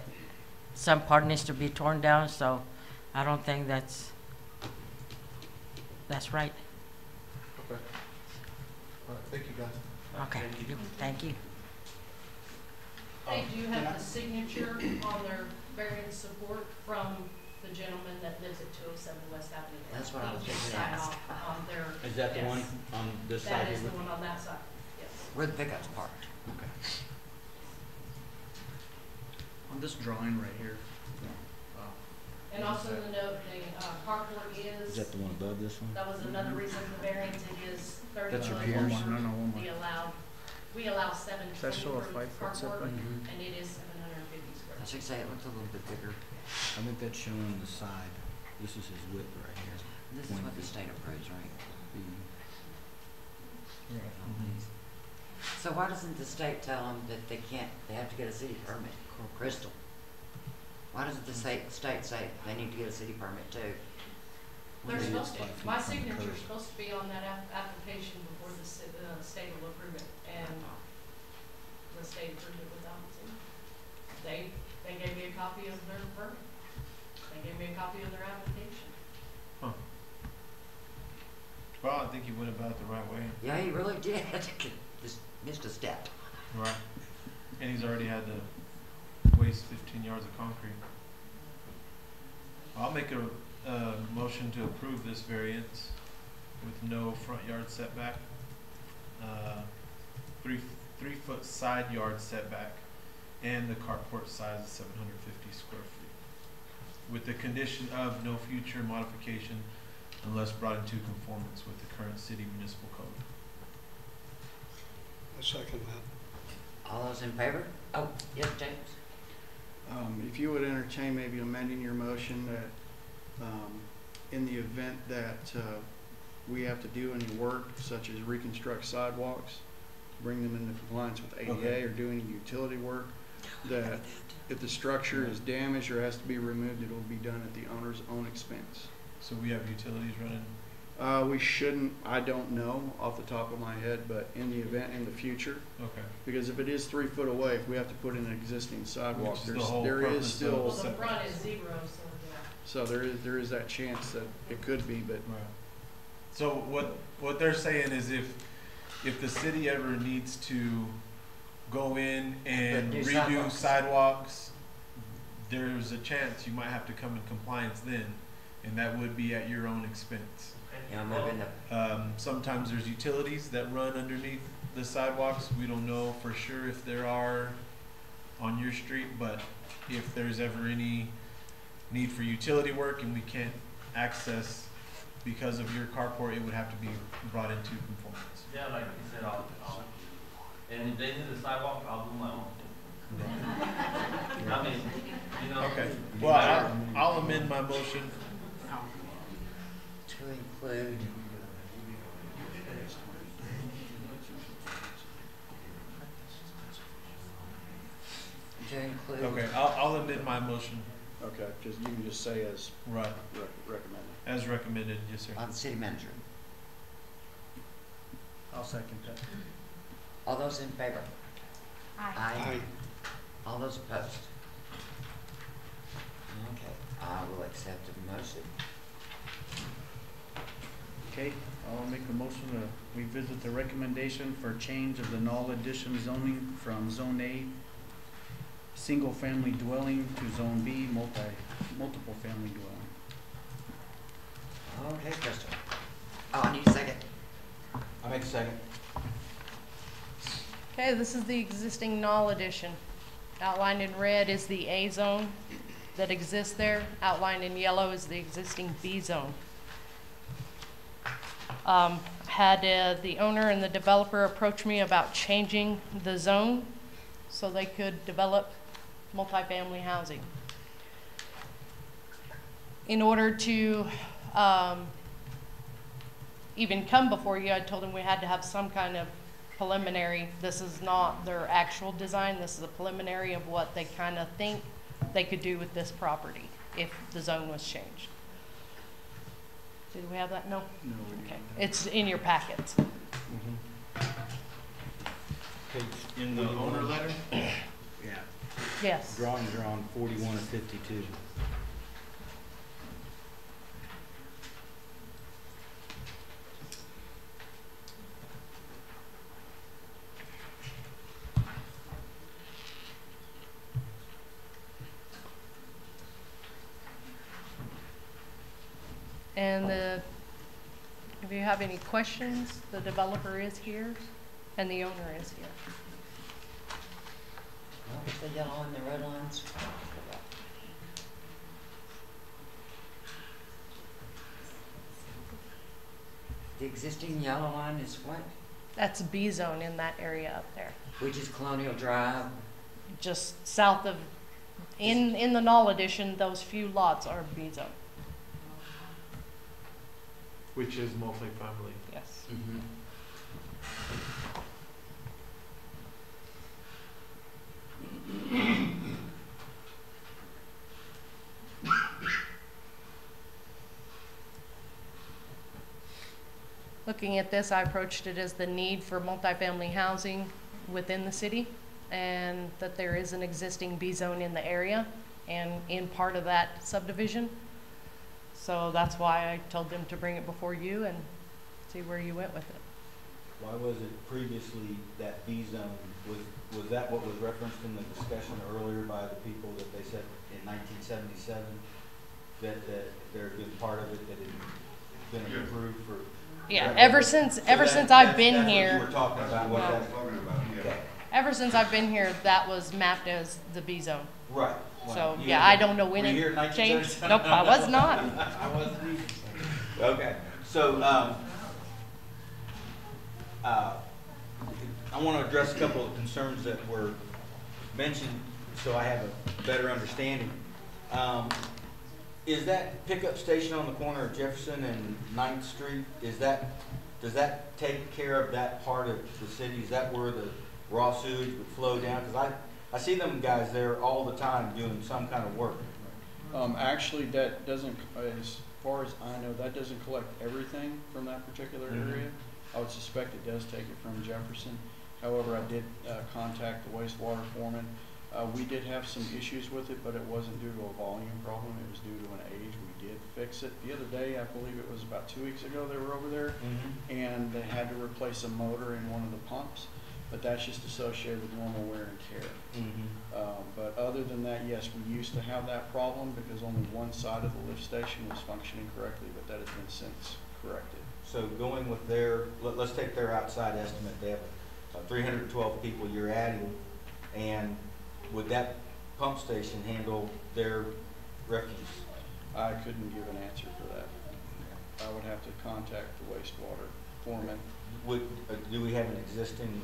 some part needs to be torn down, so I don't think that's right. Okay. All right, thank you, guys. Okay, thank you. They do have the signature on their variance support from the gentleman that lives at 207 West Avenue. That's what I was He just signed gonna ask. off on their. Is that the yes. one on this side? That is here? the one on that side, yes. Where the pickup's parked. Okay. On this drawing right here. And also the note, the carport Is that the one above this one? that was another reason for the variance, it is 30 That's your foot piers? over No, no, the allowed, we allow 720 Does that show a for 5 foot carport, setback? and it is 750 square. I should say it looks a little bit bigger. I think that's showing the side. This is his width right here. This is what the state approves, right? So why doesn't the state tell them that they have to get a city permit? Crystal. Why doesn't the state say they need to get a city permit too? They're supposed to, my signature's supposed to be on that application before the state will approve it, and the state approved it without it. They gave me a copy of their permit. They gave me a copy of their application. Huh. Well, I think he went about it the right way. Yeah, he really did. Just missed a step. Right. And he's already had to waste 15 yards of concrete. I'll make a motion to approve this variance with no front yard setback, 3 foot side yard setback, and the carport size is 750 square feet, with the condition of no future modification unless brought into conformance with the current city municipal code. I second that. All those in favor? Oh, yes, James. If you would entertain maybe amending your motion that in the event that we have to do any work such as reconstruct sidewalks, bring them into compliance with ADA, Okay. or do any utility work, that if the structure is damaged or has to be removed, it will be done at the owner's own expense. So we have utilities running. We shouldn't, I don't know off the top of my head, but in the event in the future, Okay. because if it is 3 foot away, if we have to put in an existing sidewalk, Which is the whole there is purpose of still, Well, the front is 0, so yeah. so there is that chance that it could be, but Right. So what they're saying is if the city ever needs to go in and But do redo sidewalks. sidewalks, there's a chance you might have to come in compliance then, and that would be at your own expense. You know, maybe Sometimes there's utilities that run underneath the sidewalks. We don't know for sure if there are on your street, but if there's ever any need for utility work and we can't access because of your carport, it would have to be brought into conformance. Yeah, like you said, and if they need a sidewalk, I'll do my own. I mean, you know. Okay, well, I'll amend my motion. to include Okay, I'll amend my motion. okay, just, you can just say as Right, recommended. as recommended, yes, sir. on the city manager. I'll second that. All those in favor? Aye. Aye. All those opposed? Okay, I will accept the motion. Okay, I'll make a motion to revisit the recommendation for change of the Null Addition zoning from Zone A, single-family dwelling, to Zone B, multiple family dwelling. Okay, Crystal. Oh, I need a second. I make a second. Okay, this is the existing Null addition. Outlined in red is the A zone that exists there. Outlined in yellow is the existing B zone. Had the owner and the developer approach me about changing the zone so they could develop multifamily housing. In order to even come before you, I told them we had to have some kind of preliminary. This is not their actual design. This is a preliminary of what they kind of think they could do with this property if the zone was changed. Did we have that? No? No, we didn't. Okay. It's in your packets. Okay, In the owner letter? yeah, Yes. drawings are on 41 of 52. And if you have any questions, the developer is here and the owner is here. Well, if the yellow and the red lines. The existing yellow line is what? That's B zone in that area up there. Which is Colonial Drive. Just south of, in the Null Edition, those few lots are B zone. which is multifamily. Yes. Looking at this, I approached it as the need for multifamily housing within the city, and that there is an existing B zone in the area and in part of that subdivision. So that's why I told them to bring it before you and see where you went with it. Why was it previously that B zone, was that what was referenced in the discussion earlier by the people that they said in 1977? That there's been part of it that had been approved for? Yeah, ever since I've been here. That's what you were talking about, what Yeah. that's talking about, okay. Ever since I've been here, that was mapped as the B zone. Right. So, You yeah, were- I don't know when were you here it in changed. 1977? Nope, I was not. I wasn't either. Okay, so, I want to address a couple of concerns that were mentioned so I have a better understanding. Is that pickup station on the corner of Jefferson and 9th Street, does that take care of that part of the city? Is that where the raw sewage would flow down? Because I see them guys there all the time doing some kind of work. Actually, that doesn't, as far as I know, that doesn't collect everything from that particular area. I would suspect it does take it from Jefferson. However, I did contact the wastewater foreman. We did have some issues with it, but it wasn't due to a volume problem. It was due to an age. We did fix it. The other day, I believe it was about 2 weeks ago, they were over there, and they had to replace a motor in one of the pumps. But that's just associated with normal wear and tear. But other than that, yes, we used to have that problem because only one side of the lift station was functioning correctly, but that has been since corrected. So going with their, let's take their outside estimate, they have 312 people you're adding, and would that pump station handle their refuse? I couldn't give an answer for that. I would have to contact the wastewater foreman. Do we have an existing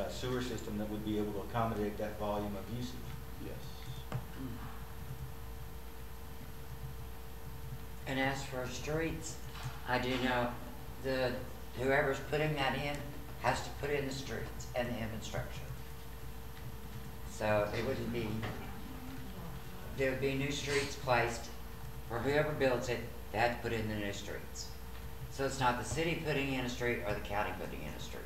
sewer system that would be able to accommodate that volume of usage? Yes. And as for streets, I do know whoever's putting that in has to put in the streets and the infrastructure. So it wouldn't be, there would be new streets placed for whoever builds it, they have to put in the new streets. So it's not the city putting in a street or the county putting in a street.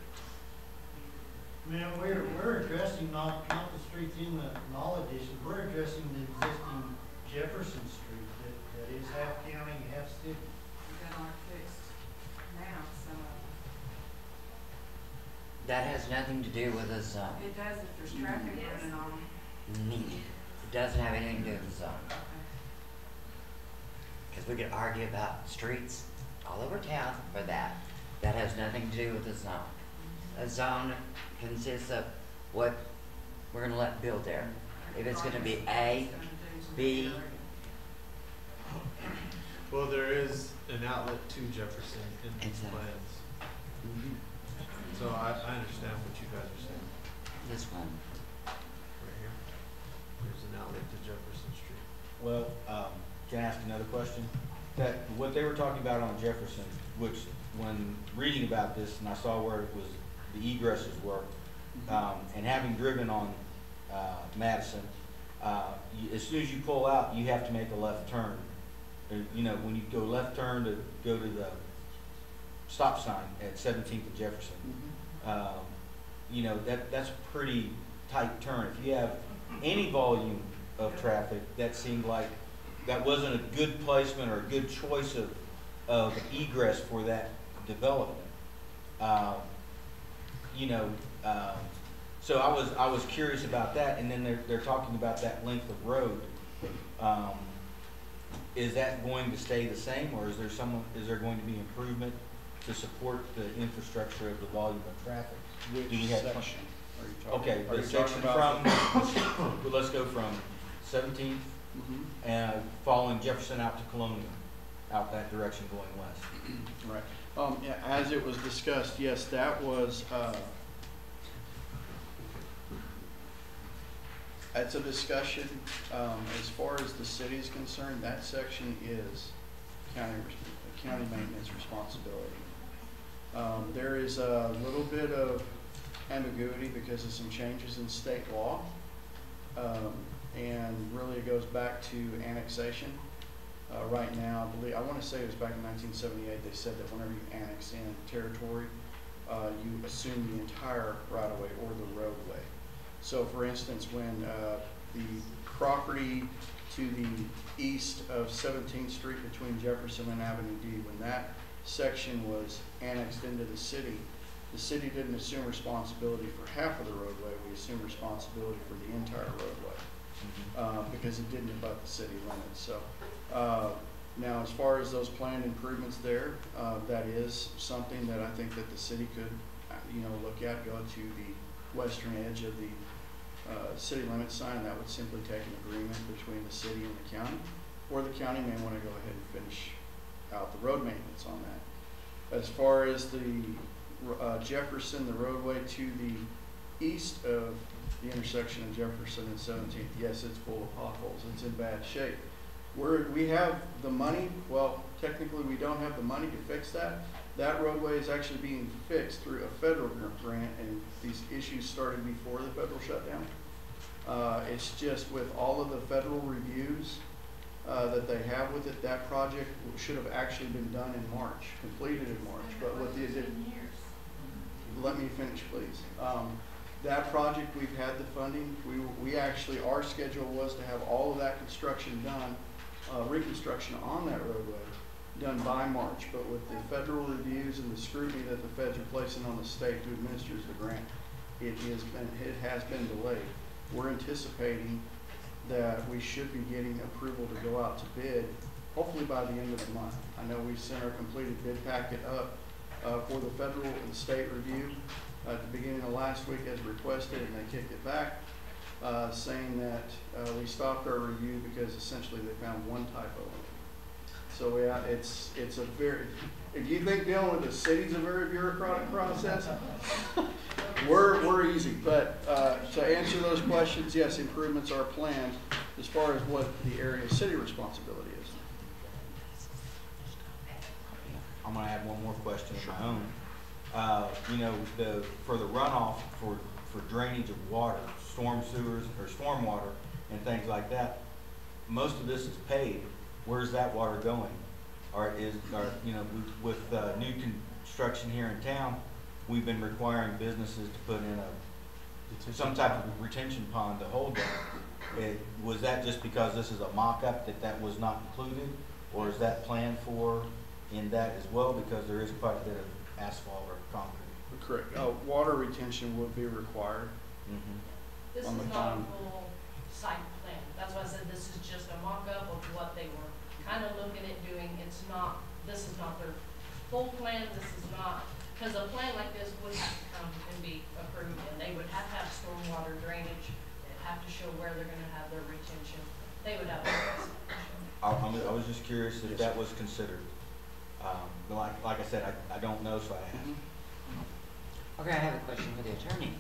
Man, we're addressing not the streets in the Mall Edition, we're addressing the existing Jefferson Street that is half county, half city. That aren't fixed now, so. That has nothing to do with the zone. It does if there's traffic running on them. It doesn't have anything to do with the zone. Because we could argue about streets all over town for that. That has nothing to do with the zone. A zone consists of what we're gonna let build there. If it's gonna be A, B. Well, there is an outlet to Jefferson in these Exactly. plans. So I understand what you guys are saying. This one. Right here. There's an outlet to Jefferson Street. Well, can I ask another question? That what they were talking about on Jefferson, which when reading about this and I saw where it was the egresses were, and having driven on Madison, as soon as you pull out, you have to make a left turn. You know, when you go left turn to go to the stop sign at 17th and Jefferson, you know, that's a pretty tight turn. If you have any volume of traffic, that seemed like that wasn't a good placement or a good choice of egress for that development. You know, so I was curious about that, and then they're talking about that length of road. Is that going to stay the same, or is there going to be improvement to support the infrastructure of the volume of traffic? Which Do we have section are you talking? Okay, Are the you section talking about? from let's go from 17th and following Jefferson out to Colonial, out that direction going west. Right. Yeah, as it was discussed, yes, that was, it's a discussion, as far as the city is concerned, that section is county maintenance responsibility. There is a little bit of ambiguity because of some changes in state law. And really it goes back to annexation. Right now, I want to say it was back in 1978, they said that whenever you annex in territory, you assume the entire right-of-way or the roadway. So for instance, when the property to the east of 17th Street between Jefferson and Avenue D, when that section was annexed into the city didn't assume responsibility for half of the roadway. We assumed responsibility for the entire roadway because it didn't abut the city limits. So now, as far as those planned improvements there, that is something that I think that the city could, look at. Go to the western edge of the city limit sign. That would simply take an agreement between the city and the county, or the county may want to go ahead and finish out the road maintenance on that. As far as the Jefferson, the roadway to the east of the intersection of Jefferson and 17th, yes, it's full of potholes. It's in bad shape. We have the money. Well, technically we don't have the money to fix that. That roadway is actually being fixed through a federal grant, and these issues started before the federal shutdown. It's just with all of the federal reviews that they have with it, that project should have actually been done in March, completed in March. But what they did, let me finish, please. That project, we've had the funding. We actually, our schedule was to have all of that construction done, reconstruction on that roadway done by March. But with the federal reviews and the scrutiny that the feds are placing on the state who administers the grant, it has been delayed. We're anticipating that we should be getting approval to go out to bid, hopefully by the end of the month. I know we sent our completed bid packet up for the federal and state review at the beginning of last week as requested, and they kicked it back, saying that we stopped our review because essentially they found one typo. So yeah, it's a very, if you think dealing with the city's a very bureaucratic process, we're easy. But to answer those questions, yes, improvements are planned as far as what the area city responsibility is. I'm gonna add one more question of my own. For the runoff for drainage of water, storm sewers or storm water and things like that, most of this is paved. Where's that water going? With new construction here in town, we've been requiring businesses to put in some type of retention pond to hold that. Was that just because this is a mock-up that was not included, or is that planned for in that as well, because there is quite a bit of asphalt or concrete? Correct. Water retention would be required. This on is the not pond. a full site plan. That's why I said this is just a mock-up of what they were kind of looking at doing. This is not their full plan. This is not, because a plan like this would have to come and be approved, and they would have to have stormwater drainage. They'd have to show where they're going to have their retention. They would have. I was just curious if that was considered. Like I said, I don't know, so I asked. Okay, I have a question for the attorney.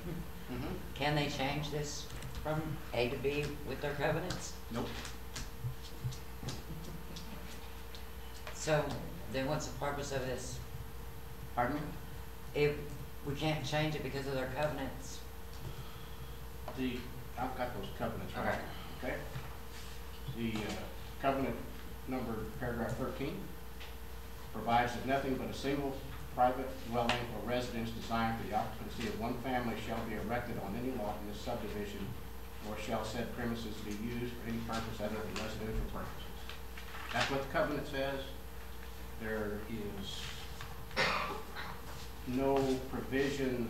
Can they change this from A to B with their covenants? Nope. So then what's the purpose of this? Pardon me? If we can't change it because of their covenants? I've got those covenants right here, okay? The covenant number, paragraph 13, provides that nothing but a single private dwelling or residence designed for the occupancy of one family shall be erected on any lot in this subdivision, or shall said premises be used for any purpose other than residential purposes. That's what the covenant says. There is no provision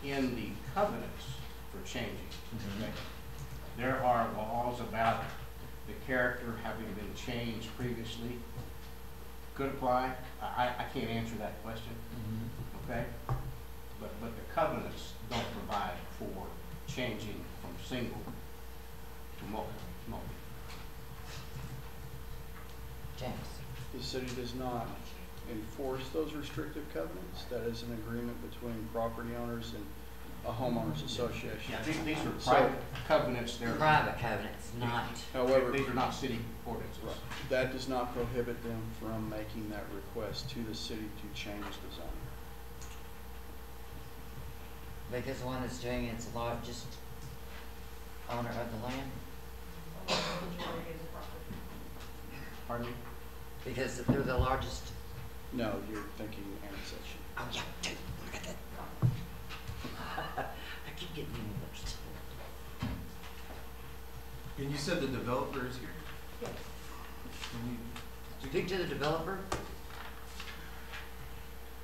in the covenants for changing. Okay? There are laws about the character having been changed previously. Could apply. I can't answer that question. Okay? But the covenants don't provide for changing from single to multiple. James? The city does not enforce those restrictive covenants. That is an agreement between property owners and a homeowners association. Yeah, these are So- private covenants, they're. Private covenants, not, However, These are not city ordinances. right, that does not prohibit them from making that request to the city to change the zoning. because the one that's doing it's the largest owner of the land. Pardon me? Because they're the largest. No, you're thinking annexation. Oh, yeah, dude, look at that. I keep getting mixed. And you said the developer is here? Yes. Can you Speak to the developer.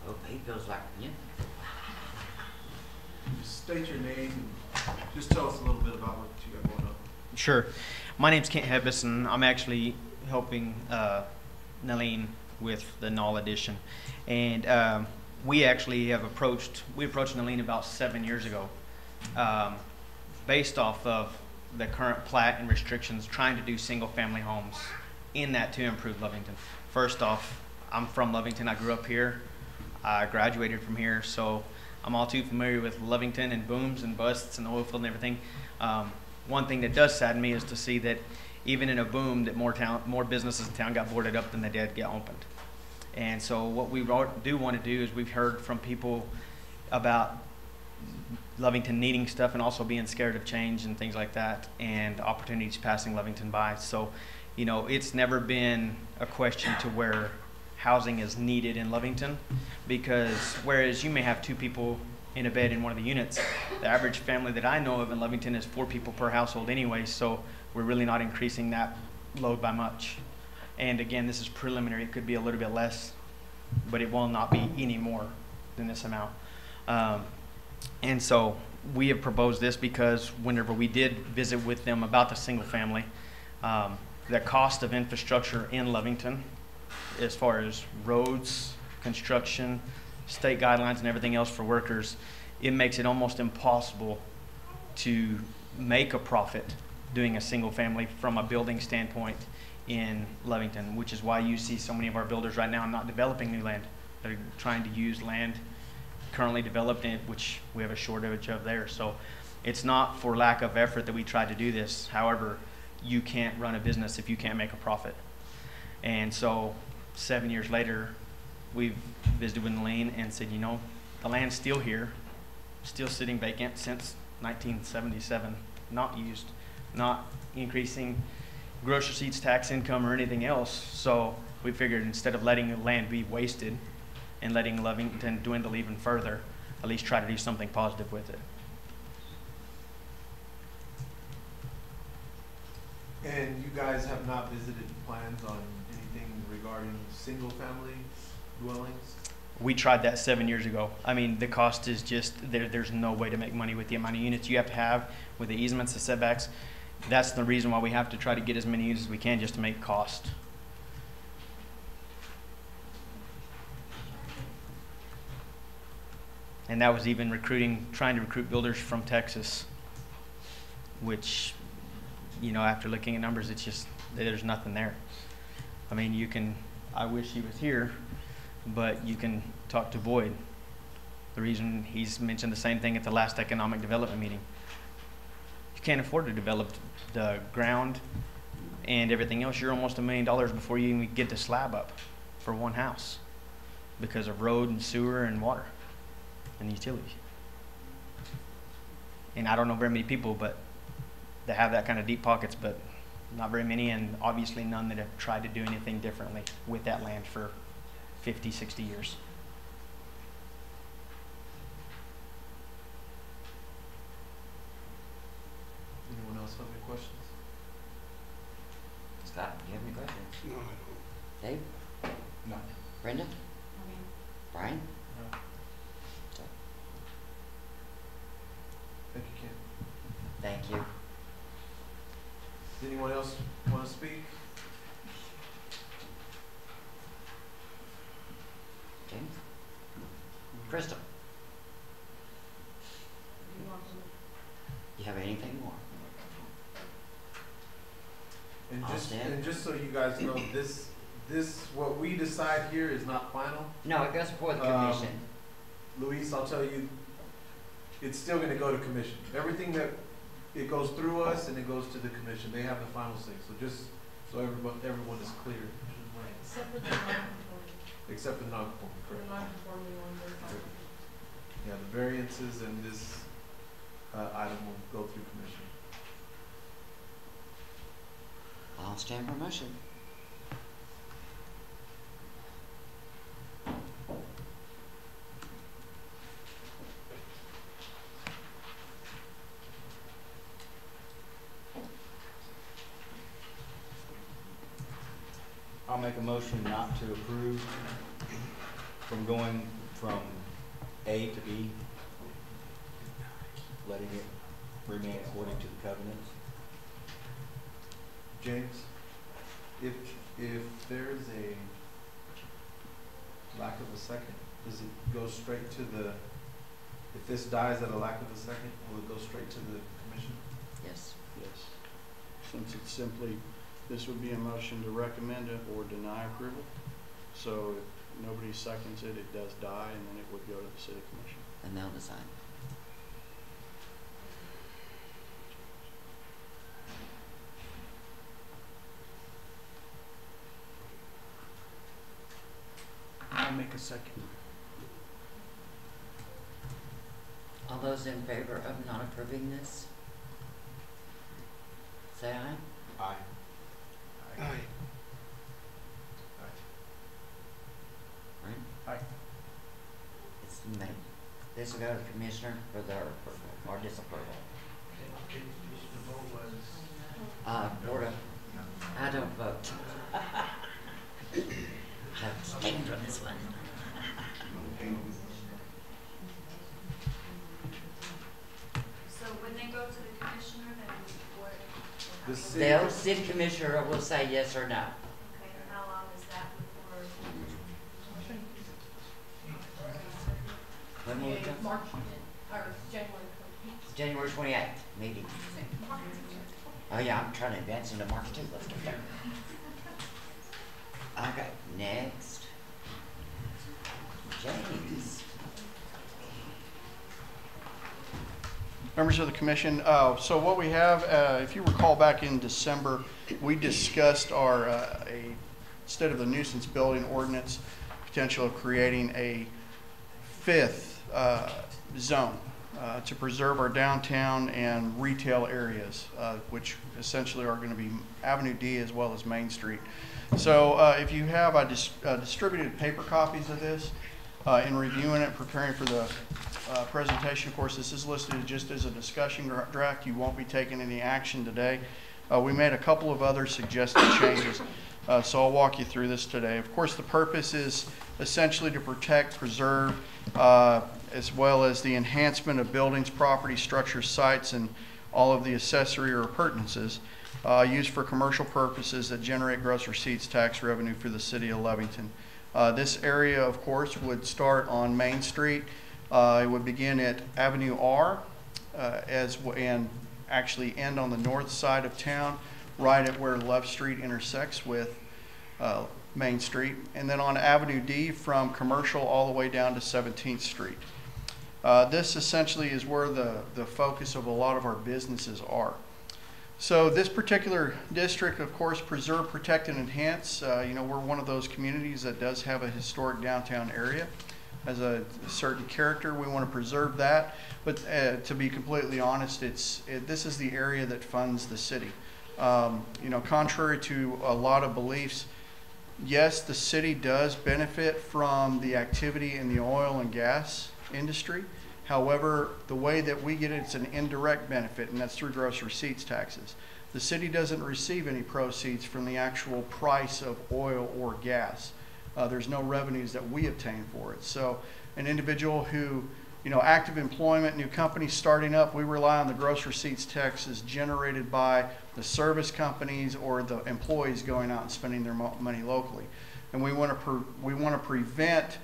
Oh, he feels like, yeah. just state your name and just tell us a little bit about what you got going on? Sure. My name's Kent Hebbis, and I'm actually helping Nalene with the Knoll addition. And we actually approached Nalene about 7 years ago, based off of the current plat and restrictions, trying to do single-family homes in that to improve Lovington. First off, I'm from Lovington. I grew up here. I graduated from here, so I'm all too familiar with Lovington and booms and busts and oil field and everything. One thing that does sadden me is to see that even in a boom, that more businesses in town got boarded up than they did get opened. And so what we do want to do is we've heard from people about Lovington needing stuff and also being scared of change and things like that, and opportunities passing Lovington by. So, you know, it's never been a question to where housing is needed in Lovington, because whereas you may have 2 people in a bed in one of the units, the average family that I know of in Lovington is 4 people per household anyway, so we're really not increasing that load by much. And again, this is preliminary. It could be a little bit less, but it will not be any more than this amount. And so we have proposed this because whenever we did visit with them about the single family, the cost of infrastructure in Lovington, as far as roads, construction, state guidelines and everything else for workers, it makes it almost impossible to make a profit doing a single family from a building standpoint in Lovington, which is why you see so many of our builders right now not developing new land. They're trying to use land currently developed in, which we have a shortage of there. So it's not for lack of effort that we tried to do this. However, you can't run a business if you can't make a profit. And so 7 years later, we've visited with Nalene and said, you know, the land's still here, still sitting vacant since 1977, not used, not increasing gross receipts, tax income, or anything else. So we figured instead of letting the land be wasted and letting Lovington dwindle even further, at least try to do something positive with it. And you guys have not visited plans on anything regarding single-family dwellings? We tried that 7 years ago. I mean, the cost is just, there's no way to make money with the amount of units you have to have with the easements, the setbacks. That's the reason why we have to try to get as many units as we can just to make cost. And that was even trying to recruit builders from Texas, which, you know, after looking at numbers, it's just, there's nothing there. I mean, I wish he was here, but you can talk to Boyd. The reason he's mentioned the same thing at the last economic development meeting. You can't afford to develop the ground and everything else. You're almost $1 million before you even get the slab up for one house because of road and sewer and water and utilities. And I don't know very many people that have that kind of deep pockets, but not very many, and obviously none that have tried to do anything differently with that land for 50, 60 years. Anyone else have any questions? Scott, do you have any questions? No, I don't. Dave? No. Brenda? Brian? No. Thank you, Ken. Thank you. Does anyone else want to speak? James? Crystal? You have anything more? And just so you guys know, this what we decide here is not final. No, it goes before the commission. Luis, I'll tell you, it's still gonna go to commission. Everything that, it goes through us and it goes to the commission. They have the final say. So just so everyone is clear. Except for the non-conforming. Except for the non-conforming, The correct. non-conforming ones are. Yeah, the variances and this item will go through commission. I'll stand for motion. I'll make a motion not to approve from going from A to B, letting it remain according to the covenants. James, if there's a lack of a second, does it go straight to the, if this dies at a lack of a second, will it go straight to the commission? Yes. Yes. Since it's simply, this would be a motion to recommend it or deny approval. So if nobody seconds it, it does die, and then it would go to the city commission. And they'll decide. I'll make a second. All those in favor of not approving this? Say aye. Aye. Aye. Right? Aye. It's made. This will go to the commissioner for their approval or disapproval. Board of, I don't vote. I abstain from this one. So when they go to the commissioner, then what? The city. The city commissioner will say yes or no. Okay, and how long is that before? When will it come? March, or January 28th, meeting. Oh yeah, I'm trying to advance into March too, let's get there. Okay, next. James. Members of the commission, so what we have, if you recall back in December, we discussed our, instead of the nuisance building ordinance, potential of creating a fifth zone to preserve our downtown and retail areas, which essentially are going to be Avenue D as well as Main Street. So if you have, I distributed paper copies of this. In reviewing it, preparing for the presentation, of course, this is listed just as a discussion draft. You won't be taking any action today. We made a couple of other suggested changes, so I'll walk you through this today. Of course, the purpose is essentially to protect, preserve, as well as the enhancement of buildings, property, structures, sites, and all of the accessory or appurtenances used for commercial purposes that generate gross receipts tax revenue for the city of Lovington. This area, of course, would start on Main Street. It would begin at Avenue R and actually end on the north side of town, right at where Love Street intersects with Main Street, and then on Avenue D from Commercial all the way down to 17th Street. This essentially is where the focus of a lot of our businesses are. So this particular district, of course, preserve, protect, and enhance. You know, we're one of those communities that does have a historic downtown area. Has a certain character. We want to preserve that. But to be completely honest, this is the area that funds the city. You know, contrary to a lot of beliefs, yes, the city does benefit from the activity in the oil and gas industry. However, the way that we get it, it's an indirect benefit, and that's through gross receipts taxes. The city doesn't receive any proceeds from the actual price of oil or gas. There's no revenues that we obtain for it. So an individual who, you know, active employment, new companies starting up, we rely on the gross receipts taxes generated by the service companies or the employees going out and spending their money locally. And we want to prevent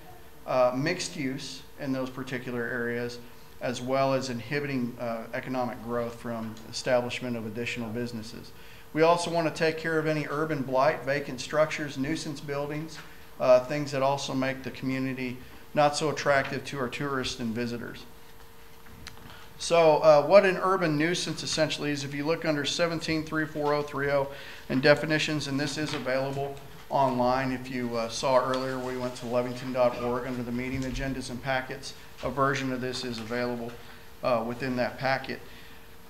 mixed use in those particular areas, as well as inhibiting economic growth from establishment of additional businesses. We also want to take care of any urban blight, vacant structures, nuisance buildings, things that also make the community not so attractive to our tourists and visitors. So what an urban nuisance essentially is, if you look under 17.34030 and definitions, and this is available online. If you saw earlier, we went to lovington.org under the meeting agendas and packets. A version of this is available within that packet.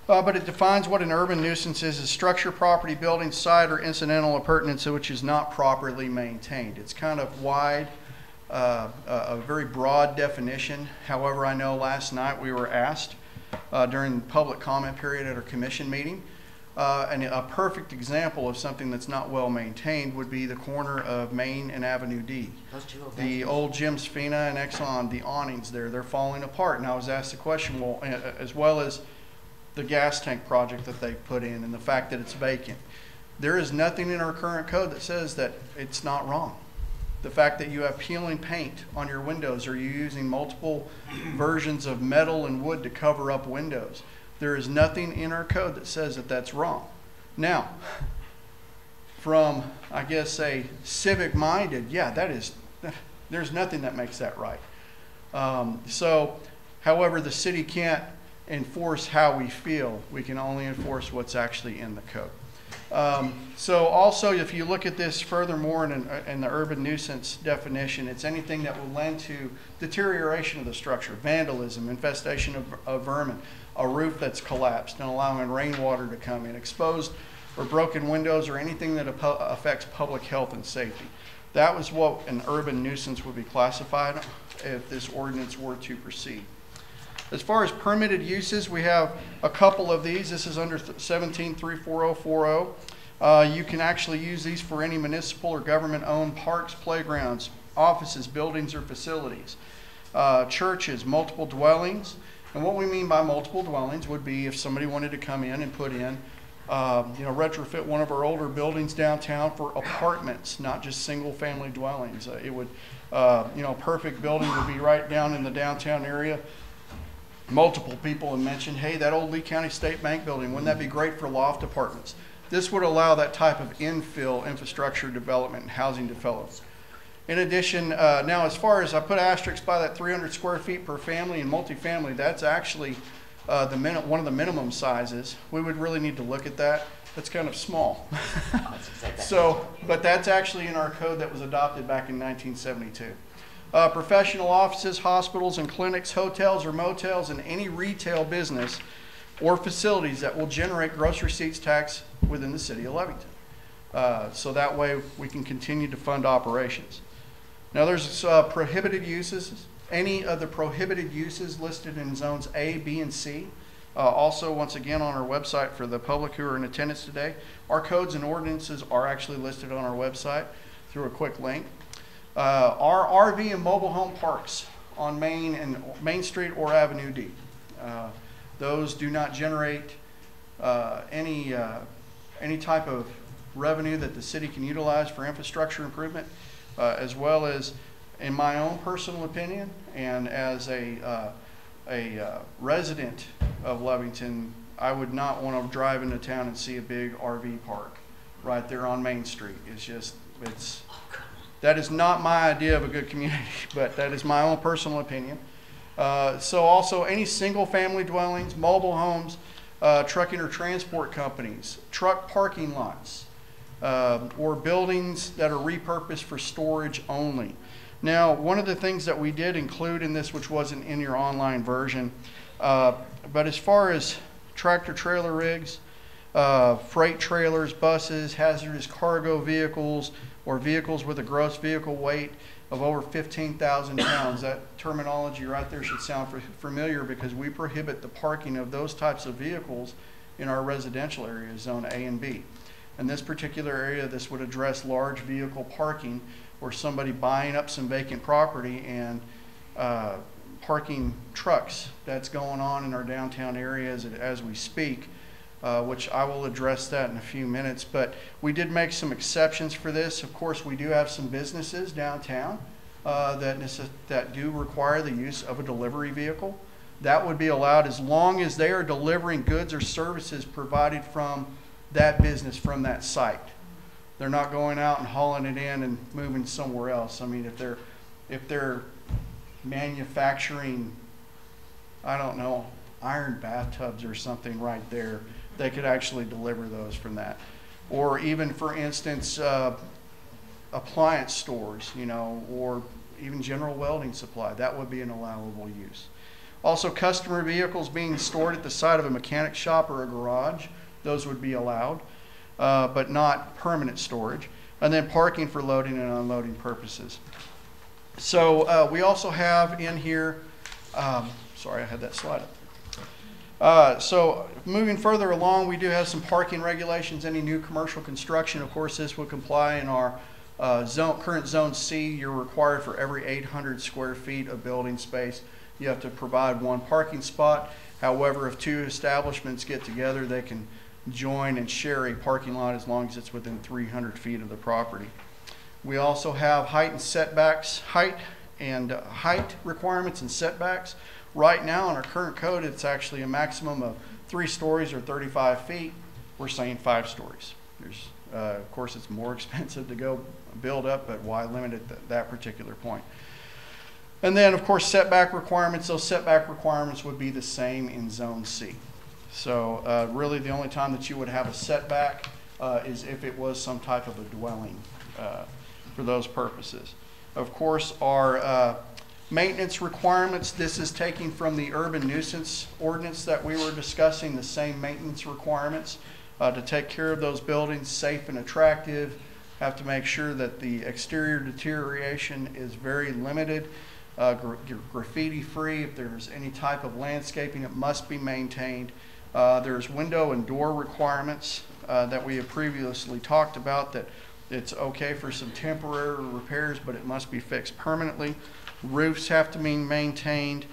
But it defines what an urban nuisance is: structure, property, building, site, or incidental appurtenance which is not properly maintained. It's kind of wide, a very broad definition. However, I know last night we were asked during the public comment period at our commission meeting, and a perfect example of something that's not well maintained would be the corner of Main and Avenue D. The old Jim's Fina and Exxon, the awnings there, they're falling apart. And I was asked the question, well, as well as the gas tank project that they put in and the fact that it's vacant. There is nothing in our current code that says that it's not wrong. The fact that you have peeling paint on your windows, or you're using multiple versions of metal and wood to cover up windows. There is nothing in our code that says that that's wrong. Now, from, I guess, a civic-minded, yeah, there's nothing that makes that right. However, the city can't enforce how we feel. We can only enforce what's actually in the code. So also, if you look at this furthermore in the urban nuisance definition, it's anything that will lend to deterioration of the structure, vandalism, infestation of vermin, a roof that's collapsed and allowing rainwater to come in, exposed or broken windows, or anything that affects public health and safety. That was what an urban nuisance would be classified if this ordinance were to proceed. As far as permitted uses, we have a couple of these. This is under 17.34040. You can actually use these for any municipal or government-owned parks, playgrounds, offices, buildings, or facilities. Churches, multiple dwellings. And what we mean by multiple dwellings would be if somebody wanted to come in and put in, retrofit one of our older buildings downtown for apartments, not just single-family dwellings. It would, perfect building would be right down in the downtown area. Multiple people have mentioned, hey, that old Lee County State Bank building, wouldn't that be great for loft apartments? This would allow that type of infill infrastructure development and housing development. In addition, now as far as I put asterisks by that 300 square feet per family and multifamily, that's actually one of the minimum sizes. We would really need to look at that. That's kind of small. But that's actually in our code that was adopted back in 1972. Professional offices, hospitals and clinics, hotels or motels, and any retail business or facilities that will generate gross receipts tax within the city of Lovington. So that way we can continue to fund operations. Now there's prohibited uses. Any of the prohibited uses listed in zones A, B, and C. Also, once again, on our website for the public who are in attendance today, our codes and ordinances are actually listed on our website through a quick link. Our RV and mobile home parks on Main Street or Avenue D. Those do not generate any type of revenue that the city can utilize for infrastructure improvement, as well as, in my own personal opinion, and as a resident of Lovington, I would not want to drive into town and see a big RV park right there on Main Street. That is not my idea of a good community, but that is my own personal opinion. So also any single family dwellings, mobile homes, trucking or transport companies, truck parking lots, or buildings that are repurposed for storage only. Now, one of the things that we did include in this, which wasn't in your online version, but as far as tractor trailer rigs, freight trailers, buses, hazardous cargo vehicles, or vehicles with a gross vehicle weight of over 15,000 pounds. That terminology right there should sound familiar, because we prohibit the parking of those types of vehicles in our residential areas, zone A and B. In this particular area, this would address large vehicle parking, or somebody buying up some vacant property and parking trucks. That's going on in our downtown areas as we speak. Which I will address that in a few minutes, but we did make some exceptions for this. Of course, we do have some businesses downtown that do require the use of a delivery vehicle. That would be allowed as long as they are delivering goods or services provided from that business, from that site. They're not going out and hauling it in and moving somewhere else. I mean, if they're manufacturing, I don't know, iron bathtubs or something right there, they could actually deliver those from that. Or even, for instance, appliance stores, you know, or even general welding supply. That would be an allowable use. Also, customer vehicles being stored at the side of a mechanic shop or a garage, those would be allowed, but not permanent storage. And then parking for loading and unloading purposes. So we also have in here, sorry, I had that slide up. So moving further along, we do have some parking regulations. Any new commercial construction, of course, this would comply in our current Zone C. You're required for every 800 square feet of building space, you have to provide one parking spot. However, if two establishments get together, they can join and share a parking lot as long as it's within 300 feet of the property. We also have height and setbacks, height requirements and setbacks. Right now in our current code, it's actually a maximum of 3 stories or 35 feet. We're saying 5 stories. There's, of course, it's more expensive to go build up, but why limit it at that particular point? And then, of course, setback requirements. Those setback requirements would be the same in Zone C. So really the only time that you would have a setback is if it was some type of a dwelling for those purposes. Of course, our maintenance requirements, this is taking from the urban nuisance ordinance that we were discussing, the same maintenance requirements to take care of those buildings safe and attractive. Have to make sure that the exterior deterioration is very limited. Graffiti free. If there's any type of landscaping, it must be maintained. There's window and door requirements that we have previously talked about, that it's okay for some temporary repairs, but it must be fixed permanently. Roofs have to be maintained.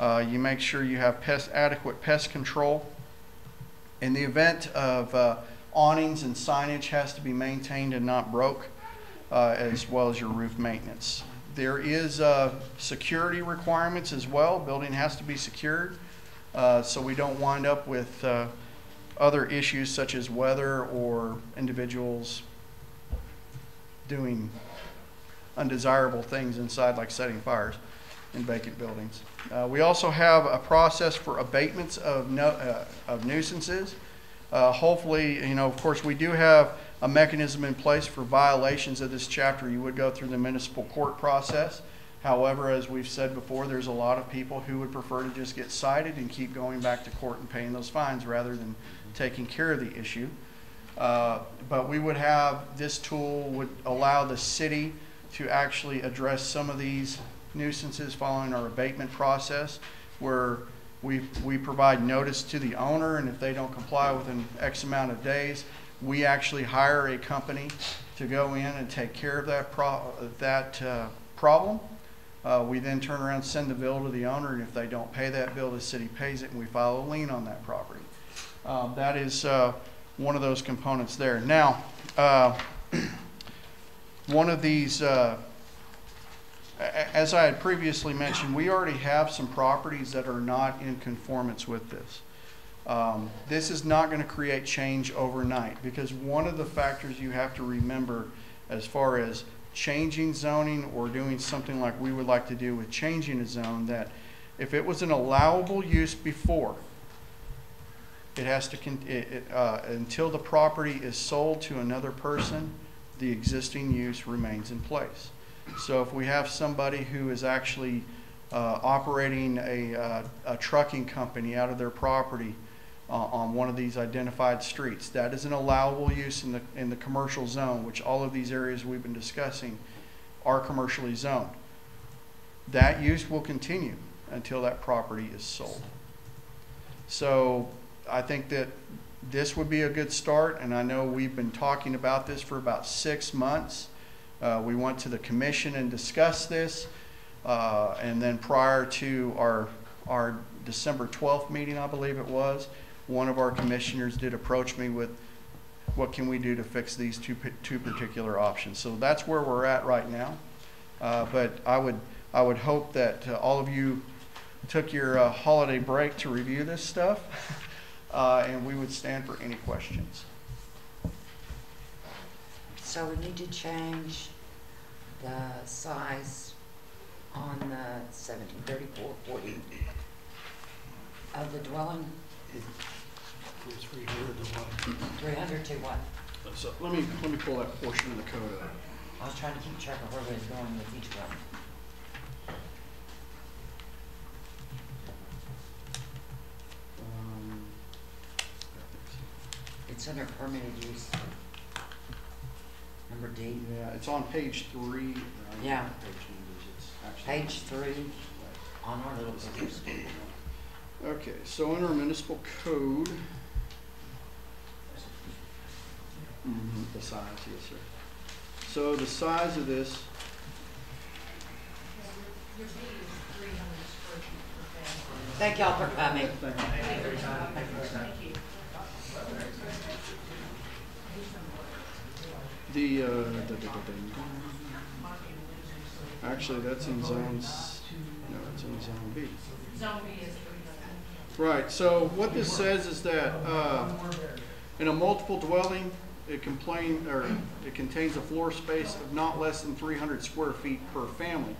You make sure you have adequate pest control. In the event of awnings and signage has to be maintained and not broke, as well as your roof maintenance. There is security requirements as well. Building has to be secured, so we don't wind up with other issues such as weather or individuals doing undesirable things inside, like setting fires in vacant buildings. We also have a process for abatements of nuisances. Hopefully, you know, of course, we do have a mechanism in place for violations of this chapter. You would go through the municipal court process. However, as we've said before, there's a lot of people who would prefer to just get cited and keep going back to court and paying those fines rather than taking care of the issue. But we would have, this tool would allow the city to actually address some of these nuisances following our abatement process, where we provide notice to the owner, and if they don't comply within X amount of days, we actually hire a company to go in and take care of that problem. We then turn around and send the bill to the owner, and if they don't pay that bill, the city pays it, and we file a lien on that property. That is one of those components there. Now, one of these, as I had previously mentioned, we already have some properties that are not in conformance with this. This is not going to create change overnight, because one of the factors you have to remember as far as changing zoning or doing something like we would like to do with changing a zone, that if it was an allowable use before, it has to, until the property is sold to another person, the existing use remains in place. So if we have somebody who is actually operating a trucking company out of their property on one of these identified streets, that is an allowable use in the commercial zone, which all of these areas we've been discussing are commercially zoned. That use will continue until that property is sold. So I think that this would be a good start, and I know we've been talking about this for about 6 months. We went to the commission and discussed this, and then prior to our December 12th meeting, I believe it was, one of our commissioners did approach me with, what can we do to fix these two particular options? So that's where we're at right now. But I would hope that all of you took your holiday break to review this stuff, and we would stand for any questions. So we need to change the size on the 173440 Of the dwelling, From 300 to what? 300 to what? So let me pull that portion of the code up. I was trying to keep track of where we was going with each one. Um, It's under permitted use. Number D. Yeah, it's on page 3. Yeah. Page numbers, it's actually. Page 3 on our little pictures. Okay, so in our municipal code, the size, yes, sir. So the size of this, Your B is 300 square feet per family. Thank y'all for coming. Thank you. actually, that's in zones, no, it's in zone B. Zone B is 300. Right, so what this says is that, in a multiple dwelling, it contains a floor space of not less than 300 square feet per family.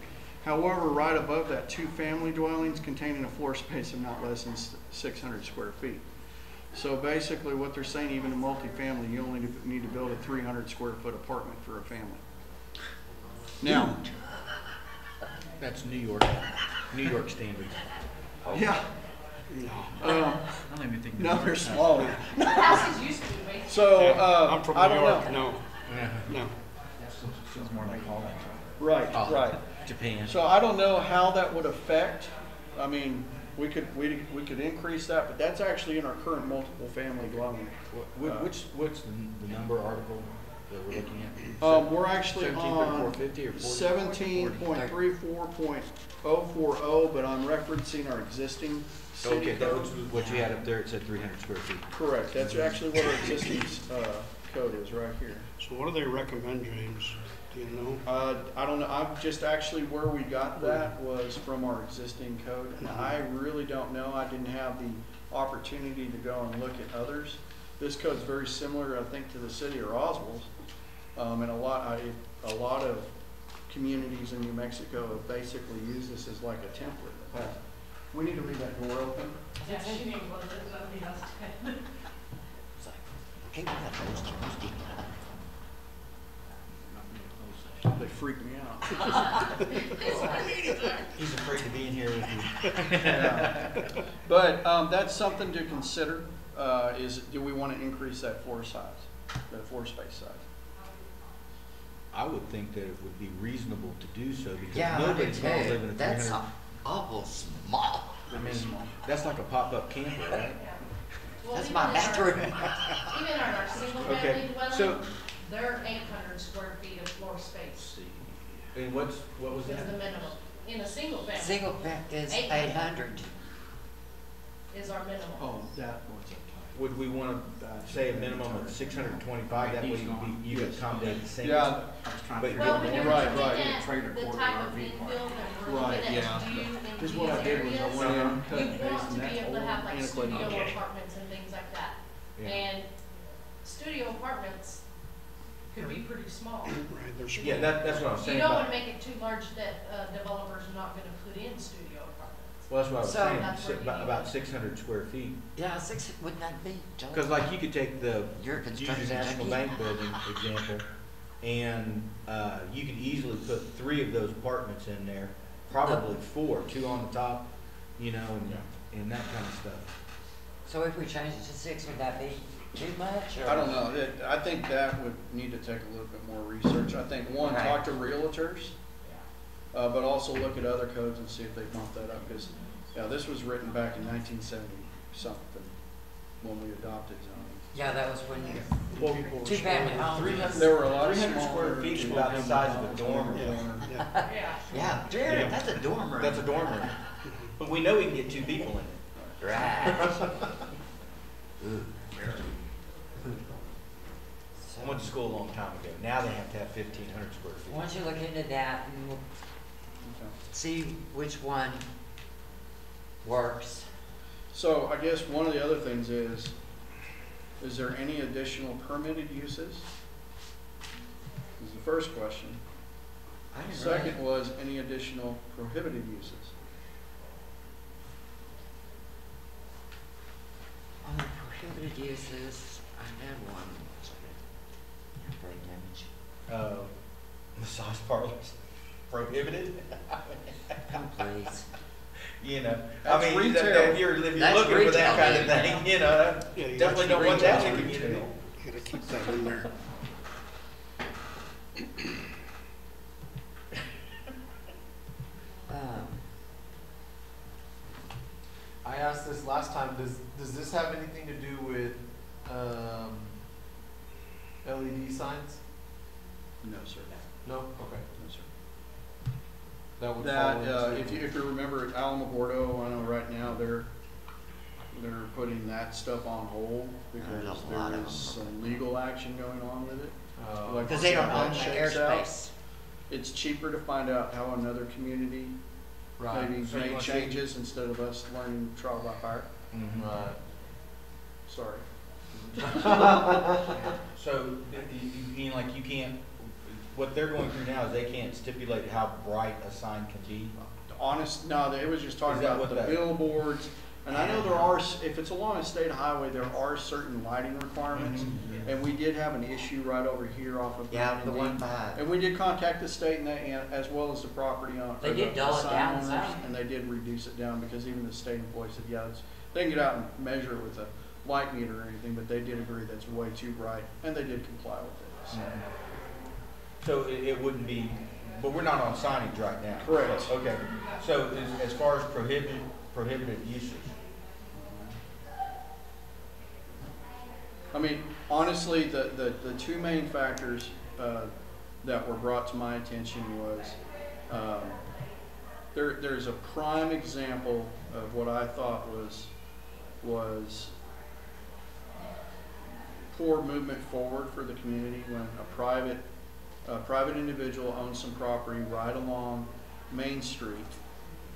However, right above that, 2 family dwellings containing a floor space of not less than 600 square feet. So basically what they're saying, even in multifamily, you only need to build a 300 square foot apartment for a family. Now, That's New York standards. yeah. I don't even think. No, they're smaller. Houses used to be way. So, I'm from I New don't York, know. no. Feels more like Holland. Right, right. Japan. So I don't know how that would affect, I mean, we could increase that, but that's actually in our current multiple family dwelling. What's the number article that we're looking at? We're actually on 17.450 or 17.34.040, but I'm referencing our existing city Okay, that code. was what you had up there, it said 300 square feet. Correct, that's actually what our existing code is right here. So what do they recommend, James? Do you know? I don't know, I've just actually, where we got that was from our existing code, and I really don't know, I didn't have the opportunity to go and look at others. This code's very similar, I think, to the city of Roswell's, and a lot of communities in New Mexico have basically used this as like a template. We need to leave that door open. Yeah, she didn't close it, somebody else did. It's like, okay, we got those Tuesday. They freak me out. He's afraid to be in here with you. Yeah. But that's something to consider, is do we want to increase that floor size, that floor space size? I would think that it would be reasonable to do so because Yeah, I nobody's would gonna too. live in a 300. That's awful small. I mean, that's like a pop-up camper, right? Well, That's even my in our- bathroom. Even in our single Okay, family so- dwelling, they're 800 square feet of floor space And what was is that? the minimum. In a single family. Single family is 800 800. is our minimum. Oh, that one's up Would we want to say a minimum of 625? That way you could accommodate the same. Yeah. But you're Well, getting when more. you're Right, looking right. at Trailer the court or type of RV infill park. that we're Right, looking yeah. at to do in Because these what I did was I areas, went around and you cut and want paste to and be that's able to have like old studio antiquated. apartments and things like that. Yeah. And studio apartments could be pretty small. Right, they're small. Yeah, that's what I was You saying don't about. want to make it too large that developers are not going to put in studio apartments. Well, that's what I was So- saying, That's where you need about it. 600 square feet. Yeah, wouldn't that be? Joe? Because like you could take the You're a use construction the National junkie. Bank building example, and you could easily put 3 of those apartments in there, probably 4, 2 on the top, you know, and that kind of stuff. So if we change it to 6, would that be too much? Or? I don't know, I think that would need to take a little bit more research. I think, one, Right. talk to realtors, but also look at other codes and see if they bump that up, because, yeah, this was written back in 1970-something, when we adopted zoning. Yeah, that was when you, Well, people were 2 family smaller. homes. There were a lot 300 smaller. square feet is about the size of a dorm room. Yeah. Yeah. Yeah, Jared, Yeah. that's a dorm room. That's a dorm room. But we know we can get 2 people in it. Right. Ooh. I went to school a long time ago. Now they have to have 1,500 square feet. Why don't you look into that and we'll see which one works. So I guess one of the other things is there any additional permitted uses? Is the first question. I didn't really- Second was any additional prohibited uses? prohibited uses, I had one, brain damage. Massage parlors prohibited? Oh, please. You know, That's I mean, retail. if you're That's looking for that retail, kind of man. thing, you know, Yeah, you definitely got don't want that in the retail. community. You gotta keep that in there. Um, I asked this last time, does this have anything to do with, LED signs? No, sir. No? Okay. No, sir. That would That, fall into. if you remember at Alamogordo, I know right now they're putting that stuff on hold because There's a lot of there is them. some legal action going on with it. Like Cause they don't how own that the shakes out. airspace. It's cheaper to find out how another community Right. maybe So you made wanna see- changes instead of us learning trial by fire. Right. Sorry. So, you mean like you can't, what they're going through now is they can't stipulate how bright a sign can be? No, it was just talking Is that about what the that- billboards. And I know there are, if it's along a state highway, there are certain lighting requirements. And we did have an issue right over here off of. Yeah, Brown the and one Dean. by, And we did contact the state and they, as well as the property owner. They did dull it sign down owners, some. And they did reduce it down because even the state employee said, yeah, they can get out and measure it with a light meter or anything, but they did agree that's way too bright and they did comply with it. So. So it wouldn't be, but we're not on signage right now. Correct. So, okay, so as far as prohibited uses, I mean, honestly, the two main factors that were brought to my attention was there's a prime example of what I thought was poor movement forward for the community when a private individual owns some property right along Main Street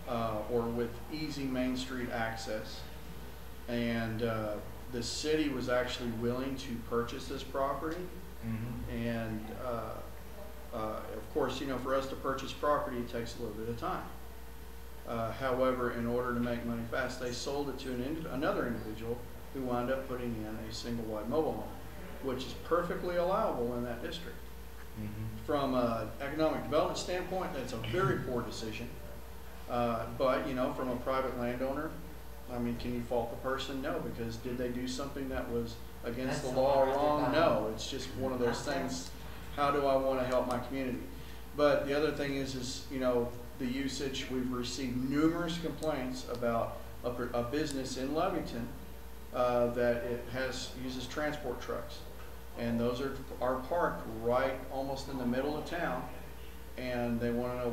or with easy Main Street access, and the city was actually willing to purchase this property. And of course, you know, for us to purchase property, it takes a little bit of time. However, in order to make money fast, they sold it to another individual who wound up putting in a single wide mobile home, which is perfectly allowable in that district. From an economic development standpoint, that's a very poor decision. But, you know, from a private landowner, I mean, can you fault the person? No, because did they do something that was against That's the law or the wrong? one. No, it's just one of those things. How do I want to help my community? But the other thing is, you know, the usage. We've received numerous complaints about a business in Lovington that it uses transport trucks. And those are parked right almost in the middle of town. And they want to know,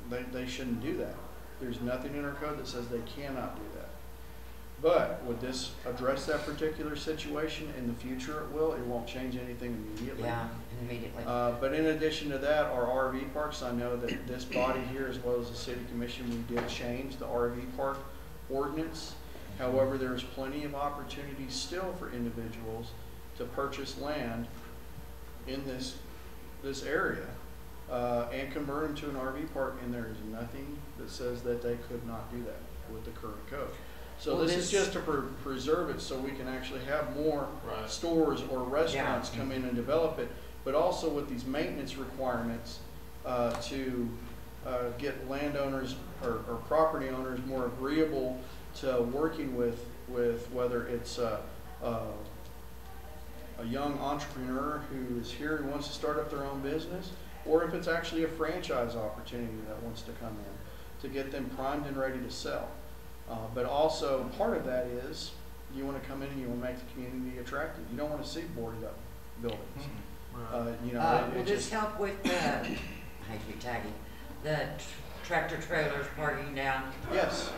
well, they shouldn't do that. There's nothing in our code that says they cannot do that. But would this address that particular situation in the future? It will. It won't change anything immediately. yeah, immediately. But in addition to that, our RV parks, I know that this body here, as well as the city commission, we did change the RV park ordinance. However, there's plenty of opportunities still for individuals to purchase land in this area and convert them to an RV park, and there is nothing that says that they could not do that with the current code. So Well, this is just to preserve it so we can actually have more stores or restaurants come in and develop it, but also with these maintenance requirements to get landowners or property owners more agreeable to working with whether it's a young entrepreneur who is here and wants to start up their own business, or if it's actually a franchise opportunity that wants to come in to get them primed and ready to sell. But also part of that is you want to come in and you want to make the community attractive. You don't want to see boarded up buildings. You know, will this help with the, I hate to be tagging, the tractor trailers parking down? Yes.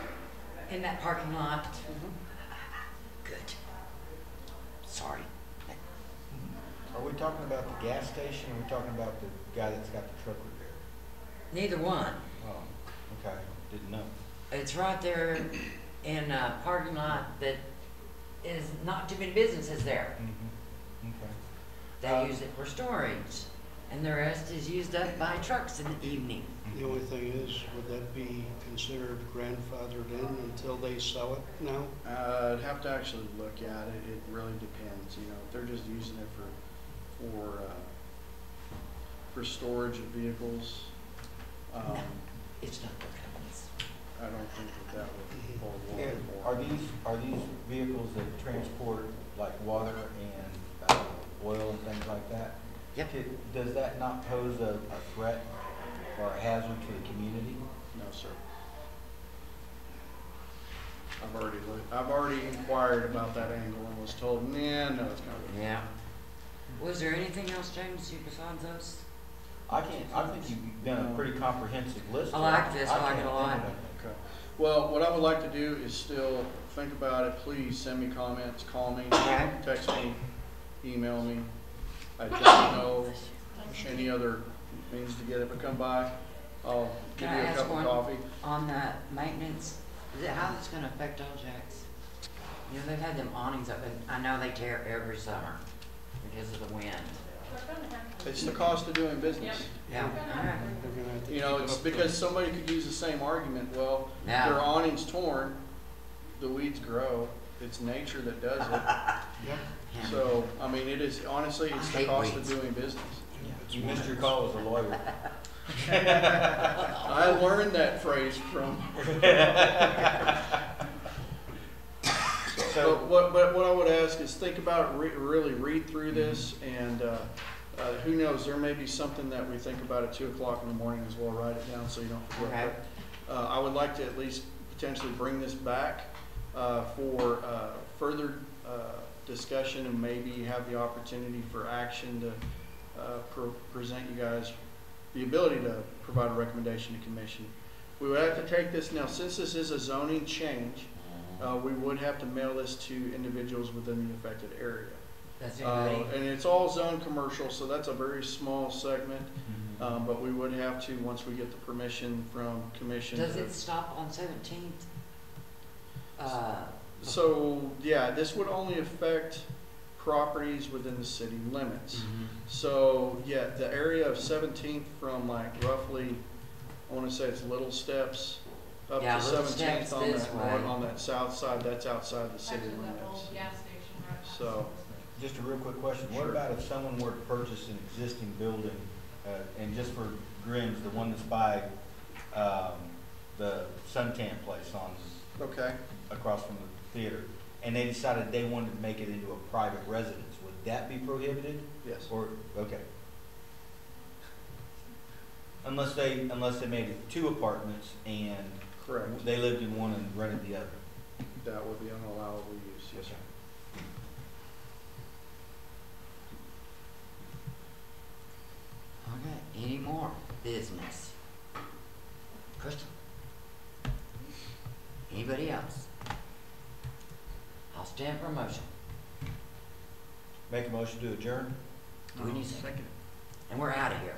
In that parking lot? Good. Sorry. are we talking about the gas station, or are we talking about the guy that's got the truck repair? Neither one. Oh, okay, didn't know. It's right there in a parking lot that is not too many businesses there. Okay. They use it for storage. and the rest is used up by trucks in the evening. The only thing is, would that be considered grandfathered in until they sell it now? I'd have to actually look at it. It really depends, you know, if they're just using it for storage of vehicles. No, it's not for companies. I don't think that would hold water And for. are these vehicles that transport like water and oil and things like that? Yep. Does that not pose a threat or a hazard to the community? No, sir. I've already inquired about that angle and was told, nah, no, it's not. Yeah. Was there anything else, James, besides those? I think you've done a pretty comprehensive list. I like this, I like it can't a lot. think of it. Okay. Well, what I would like to do is still think about it. Please send me comments, call me, Okay. text me, email me. I don't know any other means to get it, but come by. I'll give Can you I a ask cup of one coffee. on that maintenance? Is it how it's gonna affect All Jacks? You know, they've had them awnings up, and I know they tear every summer because of the wind. It's the cost of doing business. Yeah, all right. They're gonna have to You know, keep it it's up because to- somebody could use the same argument. Well, Yeah. their awning's torn, the weeds grow. It's nature that does it. Yep. Yeah. So, I mean, it is, honestly, it's I the hate cost weeds. of doing business. You missed your call as a lawyer. I learned that phrase from. But what I would ask is think about it, really read through this, and who knows, there may be something that we think about at 2 o'clock in the morning as well. Write it down so you don't forget. Okay. But, I would like to at least potentially bring this back for further discussion, and maybe have the opportunity for action to present you guys the ability to provide a recommendation to commission. We would have to take this now, since this is a zoning change, we would have to mail this to individuals within the affected area. That's anybody. And it's all zone commercial, so that's a very small segment, but we would have to, once we get the permission from commission. Does it stop on 17th? So, yeah, this would only affect properties within the city limits. So, yeah, the area of 17th from like roughly, I want to say it's Little Steps up Yeah, to Little 17th Steps on this that, way. on that south side, that's outside the city limits. So, Just a real quick question. What Sure. about if someone were to purchase an existing building, and just for grins, the one that's by the suntan place on, okay. across from the theater, and they decided they wanted to make it into a private residence, would that be prohibited? Yes. Or, okay. Unless they made it 2 apartments and Correct. they lived in one and rented the other. That would be an allowable use, yes, sir. Okay, any more business? Crystal? Anybody else? I'll stand for a motion. Make a motion to adjourn? Do we need a second? And we're out of here.